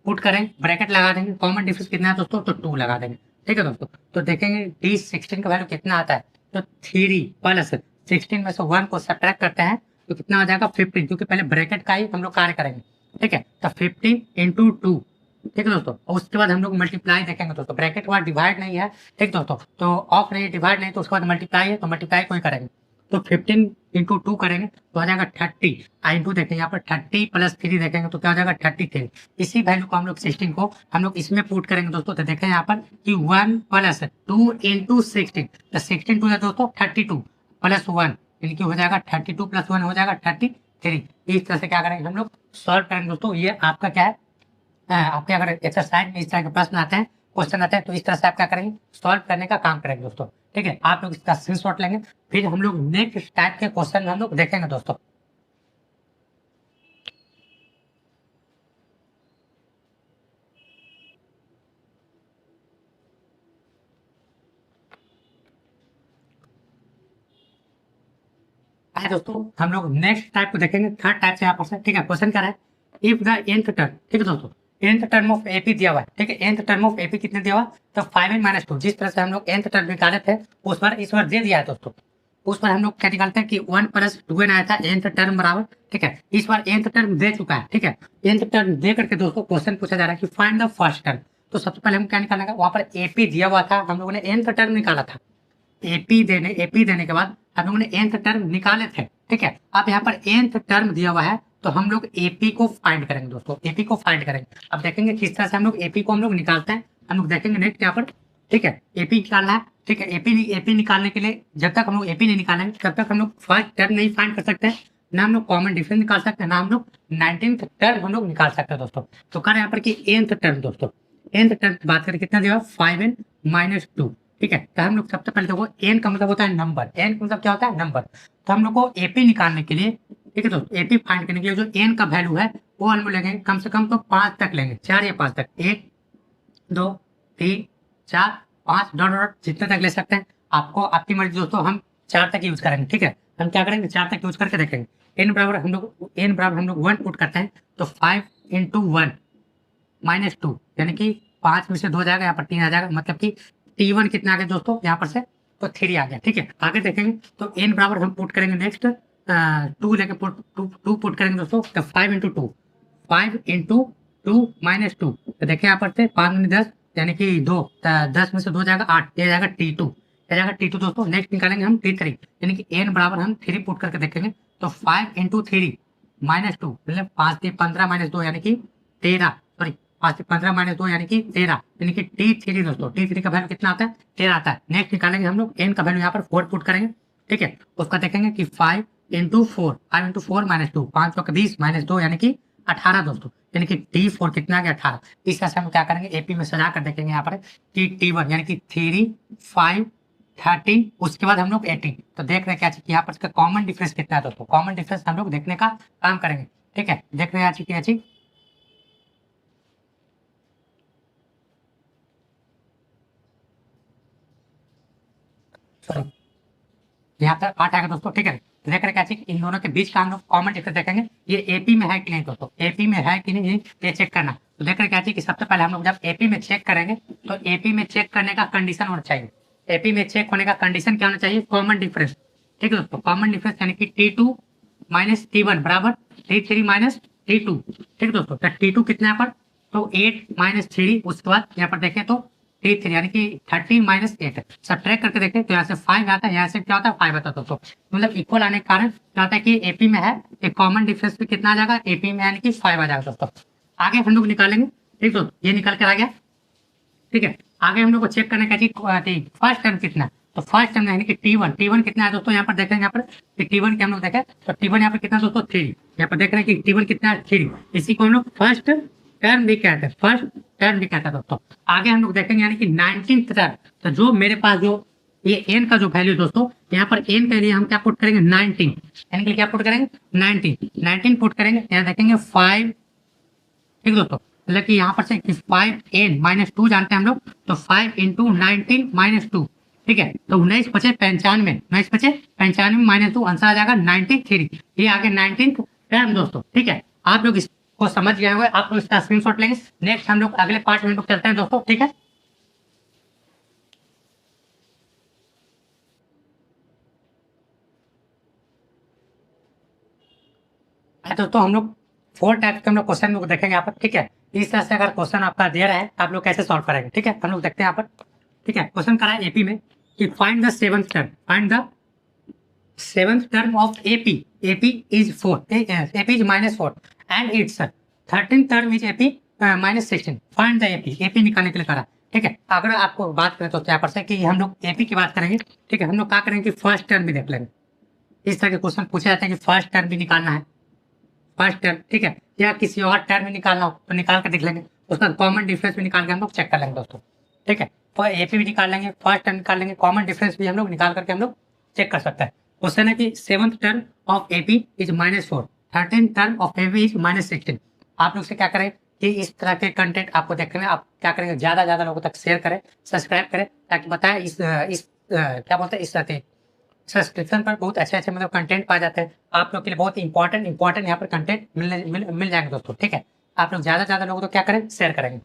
पुट करें, ब्रैकेट लगा देंगे, कॉमन डिफरेंस कितना है दोस्तों, तो 2 लगा देंगे। ठीक है दोस्तों, तो देखेंगे D16 का वैल्यू कितना आता है, तो 3 प्लस 16 में से 1 को सब्ट्रैक्ट करते हैं तो कितना आ जाएगा 15, क्योंकि पहले ब्रैकेट का ही हम लोग कार्य करेंगे। ठीक है, तो 15 इंटू 2। ठीक है दोस्तों, और उसके बाद हम लोग मल्टीप्लाई देखेंगे दोस्तों, ब्रैकेट के बाद डिवाइड नहीं है। ठीक दोस्तों, तो ऑफ नहीं, डिवाइड नहीं, तो उसके बाद मल्टीप्लाई है, तो मल्टीप्लाई को ही करेंगे। तो 15 इंटू 2 करेंगे तो आ जाएगा 30। इंटू देखेंगे यहाँ पर 30 प्लस 3 देखेंगे तो क्या हो जाएगा 33। इसी वैल्यू को हम लोग 16 को हम लोग इसमें पुट करेंगे दोस्तों, तो देखें यहाँ पर कि 1 प्लस 2 इंटू 16, तो 16 टू है दोस्तों 32 प्लस 1, यानी कि हो जाएगा 32 प्लस 1 हो जाएगा 33। इस तरह से क्या करेंगे हम लोग सॉल्व करेंगे दोस्तों। ये आपका क्या है, आपके अगर एक्सरसाइज में इस तरह के प्रश्न आते हैं, क्वेश्चन आते हैं, तो इस तरह से आप क्या करेंगे सॉल्व करने का काम करेंगे दोस्तों। ठीक है, आप लोग इसका स्क्रीनशॉट लेंगे, फिर हम लोग नेक्स्ट टाइप के क्वेश्चन में हम लोग देखेंगे दोस्तों। आए दोस्तों, हम लोग नेक्स्ट टाइप को देखेंगे, थर्ड टाइप से यहाँ पर। ठीक है, क्वेश्चन क्या है, इफ द nth टर्म, ठीक है दोस्तों, nth टर्म ऑफ एपी दिया हुआ है। ठीक है, nth टर्म ऑफ एपी कितने दिया हुआ है, तो 5n - 2। जिस तरह से हम लोग nth टर्म निकाले थे उस पर इस बार दे दिया है दोस्तों। उस पर हम लोग क्या निकालते हैं कि 1 प्लस 2n आया था nth टर्म बराबर। ठीक है, इस बार nth टर्म दे चुका है। ठीक है, nth टर्म दे करके दोस्तों क्वेश्चन पूछा जा रहा है कि फाइंड द फर्स्ट टर्म। तो सबसे पहले हम क्या निकालेंगे, वहां पर एपी दिया हुआ था, हम लोगों ने nth टर्म निकाला था। एपी देने के बाद हम लोगों ने nth टर्म निकाले थे। ठीक है, अब यहाँ पर nth टर्म दिया हुआ है, तो हम लोग एपी को फाइंड करेंगे दोस्तों, एपी को फाइंड करेंगे। अब देखेंगे किस तरह से हम लोग एपी को हम लोग निकालते हैं, हम लोग देखेंगे नेक्स्ट यहाँ पर। ठीक है, एपी निकालना है। ठीक है, एपी निकालने के लिए जब तक हम लोग एपी नहीं निकालेंगे तब तक हम लोग फर्स्ट टर्म नहीं फाइंड कर सकते हैं, ना हम लोग कॉमन डिफरेंस निकाल सकते हैं, ना हम लोग 19th टर्म हम लोग निकाल सकते हैं दोस्तों। तो करें यहाँ पर कि nth टर्म दोस्तों, nth टर्म की बात करें कितना दिया 5n - 2। ठीक है, तो हम लोग सबसे पहले देखो n का मतलब होता है नंबर, n का मतलब क्या होता है नंबर। तो हम लोग को एपी निकालने के लिए, ठीक है दोस्तों, एपी फाइंड करने के लिए जो n का वैल्यू है वो हम लोग लेंगे कम से कम तो 5 तक लेंगे, 4 या 5 तक, 1 2 3 4 5 डॉट जितने तक ले सकते हैं, आपको आपकी मर्जी दोस्तों। हम 4 तक यूज करेंगे। ठीक है, हम क्या करेंगे 4 तक यूज करके देखेंगे। n बराबर हम लोग 1 पुट करते हैं, तो 5 इंटू 1 - 2, यानी कि 5 में से 2 जाएगा, यहाँ पर 3 आ जाएगा, मतलब कि T1 कितना आ गया दोस्तों यहाँ पर से, तो 3 आ गया। ठीक है, आगे देखेंगे तो n बराबर हम पुट करेंगे नेक्स्ट 2 लेके टू पुट करेंगे दोस्तों, तो 5 इंटू 2 - 2, तो देखिए यहाँ पर से 5 में 10 यानी कि 2, 10 में से 2 जाएगा 8, ये जाएगा T2, ये जाएगा T2 दोस्तों। नेक्स्ट निकालेंगे हम T3, यानी कि n बराबर हम 3 पुट करके देखेंगे, तो 5 इंटू 3 - 2, मतलब 5 से 15 - 2 यानी कि 13, सॉरी 5 से 15 - 2 यानी कि 13, यानी कि T3 दोस्तों, T3 का वैल्यू कितना आता है 13 आता है। नेक्स्ट निकालेंगे हम लोग n का वैल्यू यहाँ पर 4 पुट करेंगे। ठीक है, उसका देखेंगे कि 5 इंटू 4 - 2, 5 का 20 - 2 यानी कि 18 दोस्तों, यानी कि T4 कितना आ गया 18। इस तरह से हम क्या करेंगे एपी में सजा कर देखेंगे यहाँ पर कि T1 यानी कि 3 5 13, उसके बाद हम लोग 18। तो देख रहे हैं क्या चीज यहाँ पर इसका कॉमन डिफरेंस कितना है दोस्तों, कॉमन डिफरेंस हम लोग देखने का काम करेंगे। ठीक है, देख रहे हैं क्या चीज, सॉरी यहाँ पर 8 आएगा दोस्तों। ठीक है, तो देख रहे हैं क्या चीज, इन दोनों के बीच का हम लोग कॉमन डिफरेंस देखेंगे, ये एपी में है कि नहीं दोस्तों, एपी में है कि नहीं ये चेक करना। तो देख रहे हैं क्या चीज कि सबसे पहले हम लोग जब एपी में चेक करेंगे तो एपी में चेक करने का कंडीशन होना चाहिए, एपी में चेक होने का कंडीशन क्या होना चाहिए, कॉमन डिफरेंस। ठीक है दोस्तों, कॉमन डिफरेंस यानी कि T2 - T1 बराबर T3 - T2। ठीक है दोस्तों, तो T2 कितना यहाँ पर, तो 8 - 3, उसके बाद यहाँ पर देखें तो T3 यानी कि 13 - 8, सब्ट्रैक्ट करके देखते हैं तो यहाँ से 5 आता है, यहाँ से क्या होता है 5 आता है दोस्तों। मतलब इक्वल आने के कारण क्या होता है कि एपी में है, एक कॉमन डिफरेंस भी कितना आ जाएगा एपी में, यानी कि 5 आ जाएगा दोस्तों। आगे हम लोग निकालेंगे। ठीक दोस्तों, ये निकल कर आ गया। ठीक है, आगे हम लोग को चेक करने का चीज फर्स्ट टर्म कितना है, तो फर्स्ट टर्म यानी कि T1 कितना है दोस्तों, यहाँ पर देखेंगे यहाँ पर T1 के हम लोग देखें तो T1 यहाँ पर कितना दोस्तों 3, यहाँ पर देख रहे हैं कि T1 कितना है 3, इसी को हम लोग फर्स्ट टर्म भी कहते हैं, फर्स्ट टर्म भी कहता है दोस्तों। आगे हम लोग देखेंगे यानी कि 19th टर्म, तो जो मेरे पास जो ये n का जो वैल्यू दोस्तों, यहाँ पर n के लिए हम क्या पुट करेंगे 19, n के लिए क्या पुट करेंगे 19 पुट करेंगे, यहाँ देखेंगे 5। ठीक दोस्तों, मतलब कि यहाँ पर से 5n - 2 जानते हैं हम लोग, तो 5 इंटू 19 - 2। ठीक है, तो 19 × 5 = 95, 19 × 5 - 2 आंसर आ जाएगा 93। ये आगे 19 टर्म दोस्तों। ठीक है, आप लोग इस को समझ गए होंगे, आप लोग इसका स्क्रीनशॉट लेंगे। नेक्स्ट हम लोग अगले पार्ट में लोग चलते हैं दोस्तों, ठीक है। दोस्तों हम लोग 4 टाइप के हम लोग क्वेश्चन लोग देखेंगे यहाँ पर, ठीक है। इस तरह से अगर क्वेश्चन आपका दे रहा है आप लोग कैसे सॉल्व करेंगे, ठीक है। हम लोग देखते हैं यहाँ पर, ठीक है। क्वेश्चन करा है एपी में कि find the seventh term, find the seventh term of AP, AP is 4, AP is -4 and it's 13th term is AP -16, find the AP, AP निकालने के लिए करा, ठीक है। अगर आपको बात करें तो यहाँ पर से कि हम लोग एपी की बात करेंगे, ठीक है। हम लोग क्या करेंगे कि फर्स्ट टर्म भी देख लेंगे। इस तरह के क्वेश्चन पूछे जाते हैं कि फर्स्ट टर्म भी निकालना है, फर्स्ट टर्म, ठीक है, या किसी और टर्म में निकालना हो तो निकाल कर देख लेंगे, उसका कॉमन डिफरेंस भी निकाल के हम लोग चेक कर लेंगे दोस्तों, ठीक है। तो एपी भी निकाल लेंगे, फर्स्ट टर्म निकाल लेंगे, कॉमन डिफरेंस भी हम लोग निकाल करके हम लोग चेक कर सकते हैं। क्वेश्चन है कि seventh term of AP is -4, 13th term of AP is -16। आप लोग से क्या करें कि इस तरह के कंटेंट आपको देखने में आप क्या करेंगे, ज्यादा लोगों तक शेयर करें, सब्सक्राइब करें, ताकि बताएं इस क्या बोलते हैं, इस तरह सब्सक्रिप्शन पर बहुत अच्छे मतलब कंटेंट पा जाते हैं। आप लोग के लिए बहुत इंपॉर्टेंट यहाँ पर कंटेंट मिल जाएंगे दोस्तों, ठीक है। आप लोग ज्यादा लोगों को क्या करें, शेयर करेंगे।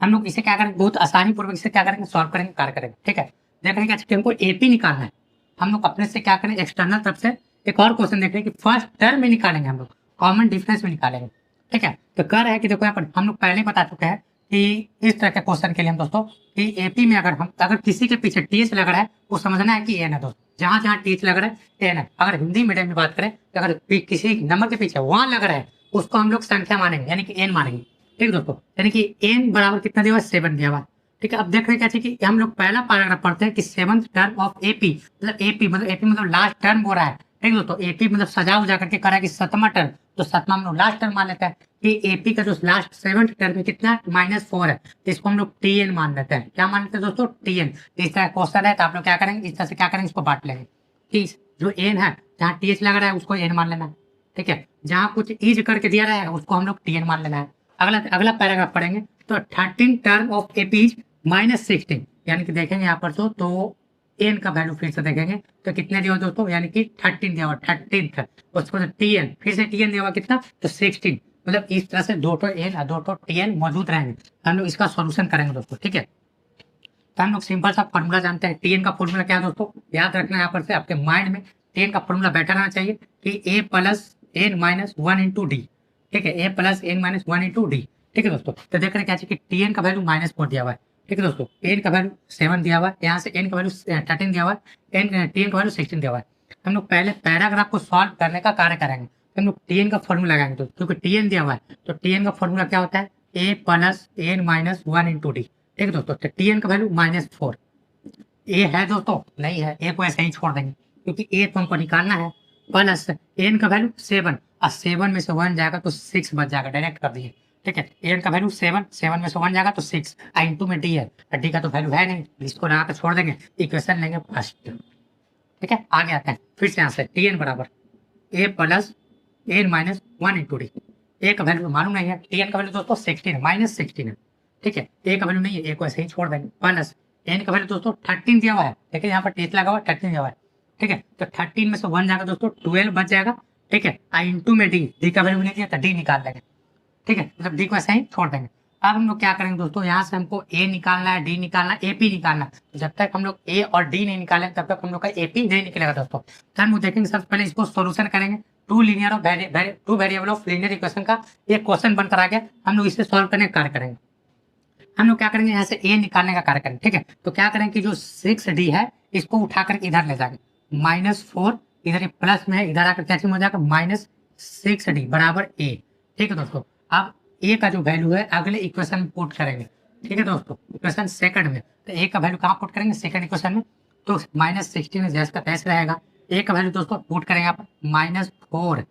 हम लोग इसे क्या करेंगे, बहुत आसानी पूर्वक इसे क्या करेंगे, सॉल्व करेंगे, कार्य करेंगे, ठीक है। देखेंगे कि हमको एपी निकालना है, हम लोग अपने से क्या करें, एक्सटर्नल तरफ से एक और क्वेश्चन देख रहे हैं कि फर्स्ट टर्म में निकालेंगे, हम लोग कॉमन डिफरेंस में निकालेंगे, ठीक है। तो कर है कि देखो यहाँ पर हम लोग पहले बता चुके हैं कि इस तरह के क्वेश्चन के लिए हम दोस्तों कि एपी में अगर किसी के पीछे टीएच लग रहा है वो समझना है कि एन है दोस्तों, जहां टीएच लग रहा है एन है। अगर हिंदी मीडियम में बात करें तो अगर किसी नंबर के पीछे वहां लग रहा है उसको हम लोग संख्या मानेंगे, यानी कि एन मानेंगे, ठीक दोस्तों। यानी कि एन बराबर कितना दिया हुआ, 7 दिया हुआ, ठीक है। अब देख रहे हैं क्या कि हम लोग पहला पैराग्राफ पढ़ते हैं कि सेवंथ टर्म ऑफ एपी, मतलब एपी मतलब लास्ट टर्म हो रहा है, ठीक दोस्तों। एपी मतलब सजा उजा करके करा कि 7वां टर्म, तो 7वां हम लोग लास्ट टर्म मान लेते हैं कि एपी का जो लास्ट सेवंथ टर्म है कितना, -4 है, तो इसको हम लोग टीएन मान लेते हैं। क्या मान लेते हैं दोस्तों, टीएन। इस तरह क्वेश्चन है तो आप लोग क्या करेंगे, इस तरह से क्या करेंगे, इसको बांट लेंगे कि जो एन है जहाँ टीएच लग रहा है उसको एन मान लेना है, ठीक है। जहाँ कुछ इज करके दिया रहा है उसको हम लोग टीएन मान लेना है। अगला पैराग्राफ पढ़ेंगे तो 13 टर्म ऑफ एपी इज -16, यानी कि देखेंगे यहाँ पर तो एन का वैल्यू फिर से देखेंगे तो कितने दिया दोस्तों, यानी कि 13 दिया हुआ, 13th, उसको टीएन, फिर से टीएन दिया हुआ कितना, तो 16, मतलब इस तरह से 2 एन और 2 टीएन मौजूद रहेंगे। हम लोग इसका सॉल्यूशन करेंगे दोस्तों, ठीक है। तो हम लोग सिंपल सा फॉर्मूला जानते हैं, टीएन का फॉर्मूला क्या है दोस्तों, याद रखना यहाँ पर से आपके माइंड में टीएन का फॉर्मूला बैठा रहना चाहिए कि a + n-1 × d, ठीक है, a + n-1 × d, ठीक है दोस्तों। तो देख रहे क्या कि टीएन का वैल्यू -4 दिया हुआ है, ठीक है दोस्तों। एन का वैल्यू 7 दिया हुआ है, यहाँ से एन का वैल्यू 13 दिया हुआ है, टीएन का वैल्यू 16 दिया हुआ है। हम लोग पहले पैराग्राफ को सॉल्व करने का कार्य करेंगे, हम लोग टीएन का फॉर्मूला लगाएंगे तो क्योंकि टीएन दिया हुआ है तो टीएन का फॉर्मूला क्या होता है, a + n-1 × d, ठीक है दोस्तों। तो टीएन का वैल्यू -4, ए है दोस्तों, नहीं है, ए को ऐसे ही छोड़ देंगे क्योंकि ए तो हमको निकालना है, प्लस एन का वैल्यू 7 और 7 में से 1 जाएगा तो 6 बच जाएगा, डायरेक्ट कर दिए, ठीक है। एन का वैल्यू 7 में से 1 जाएगा तो 6, इंटू में डी है, डी का तो वैल्यू है नहीं, इसको लगा कर छोड़ देंगे, इक्वेशन लेंगे फर्स्ट, ठीक है। आगे आते हैं फिर से यहाँ से टीएन बराबर a + n-1 × d, ए का वैल्यू मालूम नहीं है, टीएन का वैल्यू दोस्तों 16 -16 है, ठीक है। ए का वैल्यू नहीं है, ए को ऐसे ही छोड़ देंगे, प्लस एन का वैल्यू दोस्तों 13 दिया हुआ है, देखिए यहाँ पर टेस्ट लगा हुआ है, 13 दिया हुआ है, ठीक है। तो 13 में से 1 जाएगा दोस्तों 12 बच जाएगा, ठीक है। इंटू में डी का वैल्यू नहीं दिया तो डी निकाल देंगे, ठीक है, मतलब डी को ऐसे ही छोड़ देंगे। अब हम लोग क्या करेंगे दोस्तों, यहाँ से हमको ए निकालना है, डी निकालना है, एपी निकालना है। तो जब तक हम लोग ए और डी नहीं निकालें तब तक हम लोग का एपी नहीं निकलेगा दोस्तों। तो हम लोग देखेंगे सबसे पहले इसको सोल्यूशन करेंगे, two variable of linear equation का एक क्वेश्चन बनकर आ गया, हम लोग इसे सॉल्व करने का कार्य करेंगे। हम लोग क्या करेंगे, यहाँ से ए निकालने का कार्य करेंगे, ठीक है। तो क्या करेंगे कि जो 6d है इसको उठाकर इधर ले जाएंगे, -4 इधर प्लस में है, इधर आकर क्या चीज हो जाएगा, -6d बराबर ए, ठीक है दोस्तों। अब ए का जो वैल्यू है अगले इक्वेशन में पुट करेंगे, ठीक है दोस्तों, इक्वेशन सेकंड में। तो ए का वैल्यू कहाँ पुट करेंगे, सेकंड इक्वेशन में, तो -16 जैसे का तैसे रहेगा। ए का वैल्यू दोस्तों पुट करेंगे यहाँ पर -4,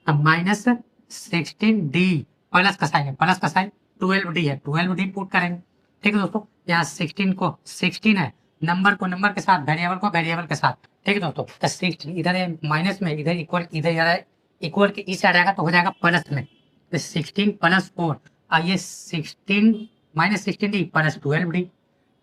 अब -16d प्लस का साइन है, प्लस का साइन 12d है, 12d पुट करेंगे, ठीक है दोस्तों। यहाँ 16 है, नंबर को नंबर के साथ, वेरिएबल को वेरिएबल के साथ, ठीक है दोस्तों। तो 16 इधर है माइनस में, इधर इक्वल, इधर इक्वल के इस साइड आएगा तो हो जाएगा प्लस में, तो 16 + 4 और ये 16 -16d + 12d,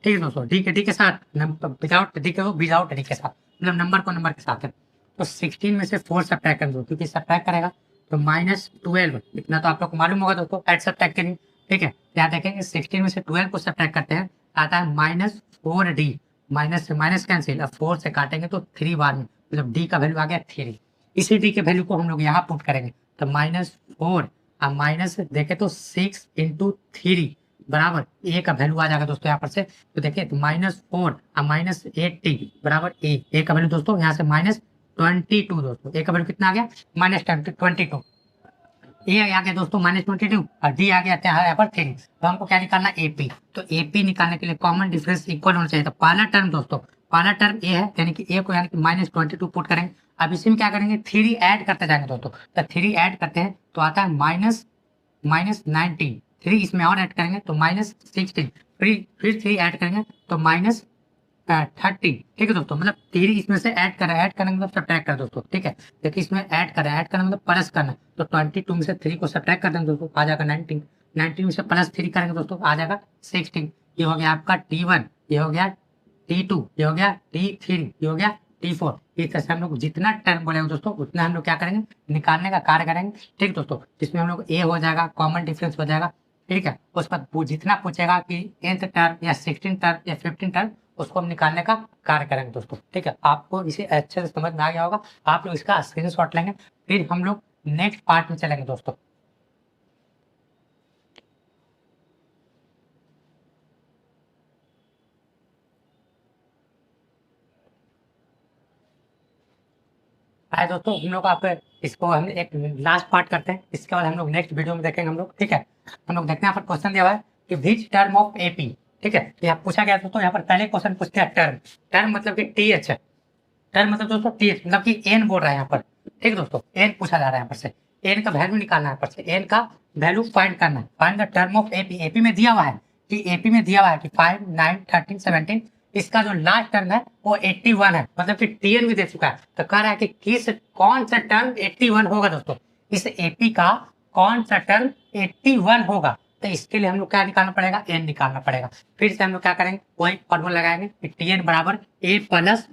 ठीक है दोस्तों। डी के साथ, विदाउट डी के साथ, मतलब नंबर को नंबर के साथ है। तो 16 में से 4 सब्ट्रैक्ट कर दो, क्योंकि सब्ट्रैक्ट करेगा तो -12 इतना तो आप लोग को मालूम होगा दोस्तों, एड सब्ट्रैक्ट करेंगे। ठीक है, यहाँ देखेंगे 16 में से 12 को सब्ट्रैक्ट करते हैं, आता है -4d, माइनस से माइनस कैंसिल, अब 4 से काटेंगे तो 3 बार में, मतलब d का वैल्यू आ गया 3। इसी d के वैल्यू को हम लोग यहाँ पुट करेंगे, तो -4 अब माइनस देखे तो 6 इंटू 3 बराबर a का वैल्यू आ जाएगा दोस्तों यहाँ पर से। तो देखिए तो -4 अब -80 बराबर a का वैल्यू दोस्तों यहाँ से -22 दोस्तों, a का वैल्यू कितना आ गया -22, ए आ गया दोस्तों -22 और डी आ गया यहाँ पर 3। तो हमको क्या निकालना एपी, तो एपी निकालने के लिए कॉमन डिफरेंस इक्वल होना चाहिए। तो पहला टर्म दोस्तों, पहला टर्म ए है, यानी कि ए को यानी कि -22 पुट करेंगे। अब इसी में क्या करेंगे 3 ऐड करते जाएंगे दोस्तों, तो 3 ऐड करते हैं तो आता है -19, 3 इसमें और ऐड करेंगे तो -16, फिर 3 ऐड करेंगे तो -30। ठीक है दोस्तों, मतलब 3 इसमें से ऐड करेंगे मतलब सब्ट्रैक्ट कर दोस्तों। ठीक है, देखिए इसमें ऐड करना मतलब प्लस करना, तो 22 में से 3 को सब्ट्रैक्ट कर देंगे दोस्तों, आ जाएगा 19, 19 में से +3 करेंगे दोस्तों, आ जाएगा 16। ये हो गया आपका T1, ये हो गया T2, ये हो गया T3, ये हो गया T4। इस तरह से हम लोग जितना टर्म बोलेंगे दोस्तों उतना हम लोग क्या करेंगे निकालने का कार्य करेंगे। ठीक दोस्तों, जिसमें हम लोग ए हो जाएगा, कॉमन डिफरेंस हो जाएगा। ठीक है, उस पर जितना पूछेगा कि nth टर्म या 16 टर्म या 15 टर्म, उसको हम निकालने का कार्य करेंगे दोस्तों। ठीक है, आपको इसे अच्छे से समझ में आ गया होगा, आप लोग इसका स्क्रीनशॉट लेंगे, फिर हम लोग नेक्स्ट पार्ट में चलेंगे दोस्तों। आए दोस्तों, हम लोग आप इसको हम एक लास्ट पार्ट करते हैं, इसके बाद हम लोग नेक्स्ट वीडियो में देखेंगे हम लोग। ठीक है, हम लोग देखते हैं यहाँ पर क्वेश्चन दिया हुआ है कि विच टर्म ऑफ एपी। ठीक है, तो यहाँ पूछा गया दोस्तों, यहाँ पर पहले क्वेश्चन पूछते हैं टर्म, टर्म मतलब कि टीएच है, टर्म मतलब दोस्तों टीएच मतलब कि एन बोल रहा है यहाँ पर। ठीक है दोस्तों, एन पूछा जा रहा है यहाँ पर से, एन का वैल्यू निकालना है यहाँ पर से, एन का वैल्यू फाइंड करना है, find the term of AP. AP में दिया हुआ है कि 5, 9, 13, 17, इसका जो लास्ट टर्म है वो 81 है, मतलब कि टीएन भी दे चुका है। तो कह रहा है कि कौन सा टर्म 81 होगा दोस्तों, इस एपी का कौन सा टर्म 81 होगा। तो इसके लिए हम लोग क्या निकालना पड़ेगा, एन निकालना पड़ेगा। फिर से हम लोग क्या करेंगे, वही फॉर्मूला लगाएंगे कि टीएन बराबर A plus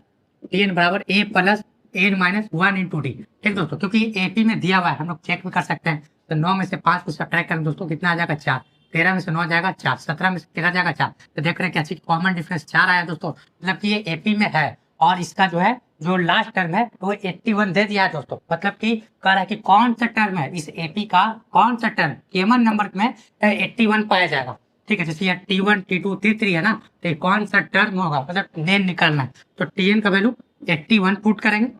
N minus 1 into D. ठीक दोस्तों, क्योंकि एपी में दिया हुआ है, हम लोग चेक भी कर सकते हैं। तो 9 में से 5 को सब्ट्रैक्ट करेंगे दोस्तों, कितना आ जाएगा 4, 13 में से 9 जाएगा 4, 17 में से 13 जाएगा 4। तो देख रहे हैं क्या चीज कॉमन डिफरेंस 4 आया दोस्तों, मतलब कि ये एपी में है और इसका जो है जो लास्ट टर्म है वो 81 दे दिया है दोस्तों। मतलब कि कह रहा है कि कौन सा टर्म है इस एपी का, कौन सा टर्म केमन नंबर में 81 पाया जाएगा। ठीक है, जैसे ये T1, T2, T3 है ना, तो ये कौन सा टर्म होगा, मतलब नेम निकालना है। तो Tn का वैल्यू 81 पुट करेंगे,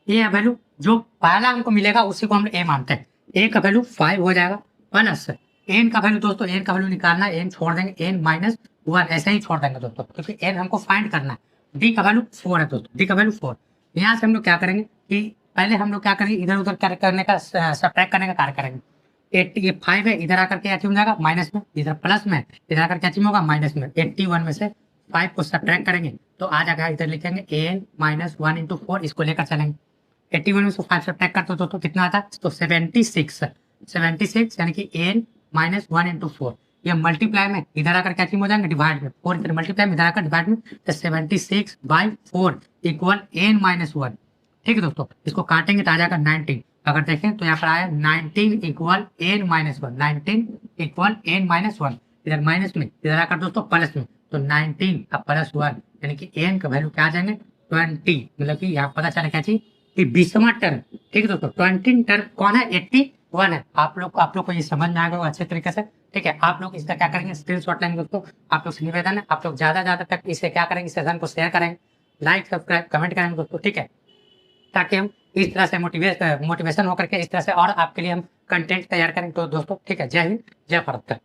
ये वैल्यू जो पहला हमको मिलेगा उसी को हम ए मानते हैं, ए का वैल्यू 5 हो जाएगा, प्लस एन का वैल्यू दोस्तों, एन का वैल्यू निकालना है, एन छोड़ देंगे, एन माइनस 1 ऐसे ही छोड़ देंगे दोस्तों, क्योंकि एन हमको फाइंड करना है। डी का वैल्यू 4 है दोस्तों, डी का वैल्यू 4। यहाँ से हम लोग क्या करेंगे कि पहले हम लोग क्या करेंगे, इधर उधर करने का सब्ट्रैक्ट करने का कार्य करेंगे। 5 है, इधर आकर के क्या हो जाएगा माइनस में, इधर प्लस में, इधर आकर क्या चीज होगा माइनस में। 81 में से 5 को सब्ट्रैक्ट करेंगे तो आ जाएगा, इधर लिखेंगे एन माइनस 1 इंटू 4, इसको लेकर चलेंगे। 81 में से 5 सब्ट्रैक्ट करते हो तो कितना आता है, तो 76 यानी कि एन माइनस 1 इंटू 4। ये मल्टीप्लाई में इधर आकर क्या चीज हो जाएंगे डिवाइड में, 4 इधर मल्टीप्लाई में इधर आकर डिवाइड में, तो 76/4 इक्वल एन माइनस 1। ठीक है दोस्तों, इसको काटेंगे तो आ जाएगा 19। अगर देखें तो यहाँ पर आया 19 equal N minus 1, 19 equal N minus 1, इधर माइनस में इधर आकर दोस्तों प्लस में, तो 19 अब प्लस 1 यानी कि एन का वैल्यू क्या आ जाएंगे 20। मतलब कि यहाँ पता चला क्या चीज कि 20वां टर्म। ठीक है दोस्तों, 20 टर्म कौन है, 81 है। आप लोग को ये समझ में आ गया अच्छे तरीके से। ठीक है, आप लोग इसका क्या करेंगे स्क्रीनशॉट लेंगे दोस्तों। आप लोग से निवेदन है, आप लोग ज्यादा तक इसे क्या करेंगे, सेशन को शेयर करेंगे, लाइक सब्सक्राइब कमेंट करेंगे दोस्तों। ठीक है, ताकि हम इस तरह से मोटिवेशन होकर के इस तरह से और आपके लिए हम कंटेंट तैयार करें तो दोस्तों। ठीक है, जय हिंद जय भारत।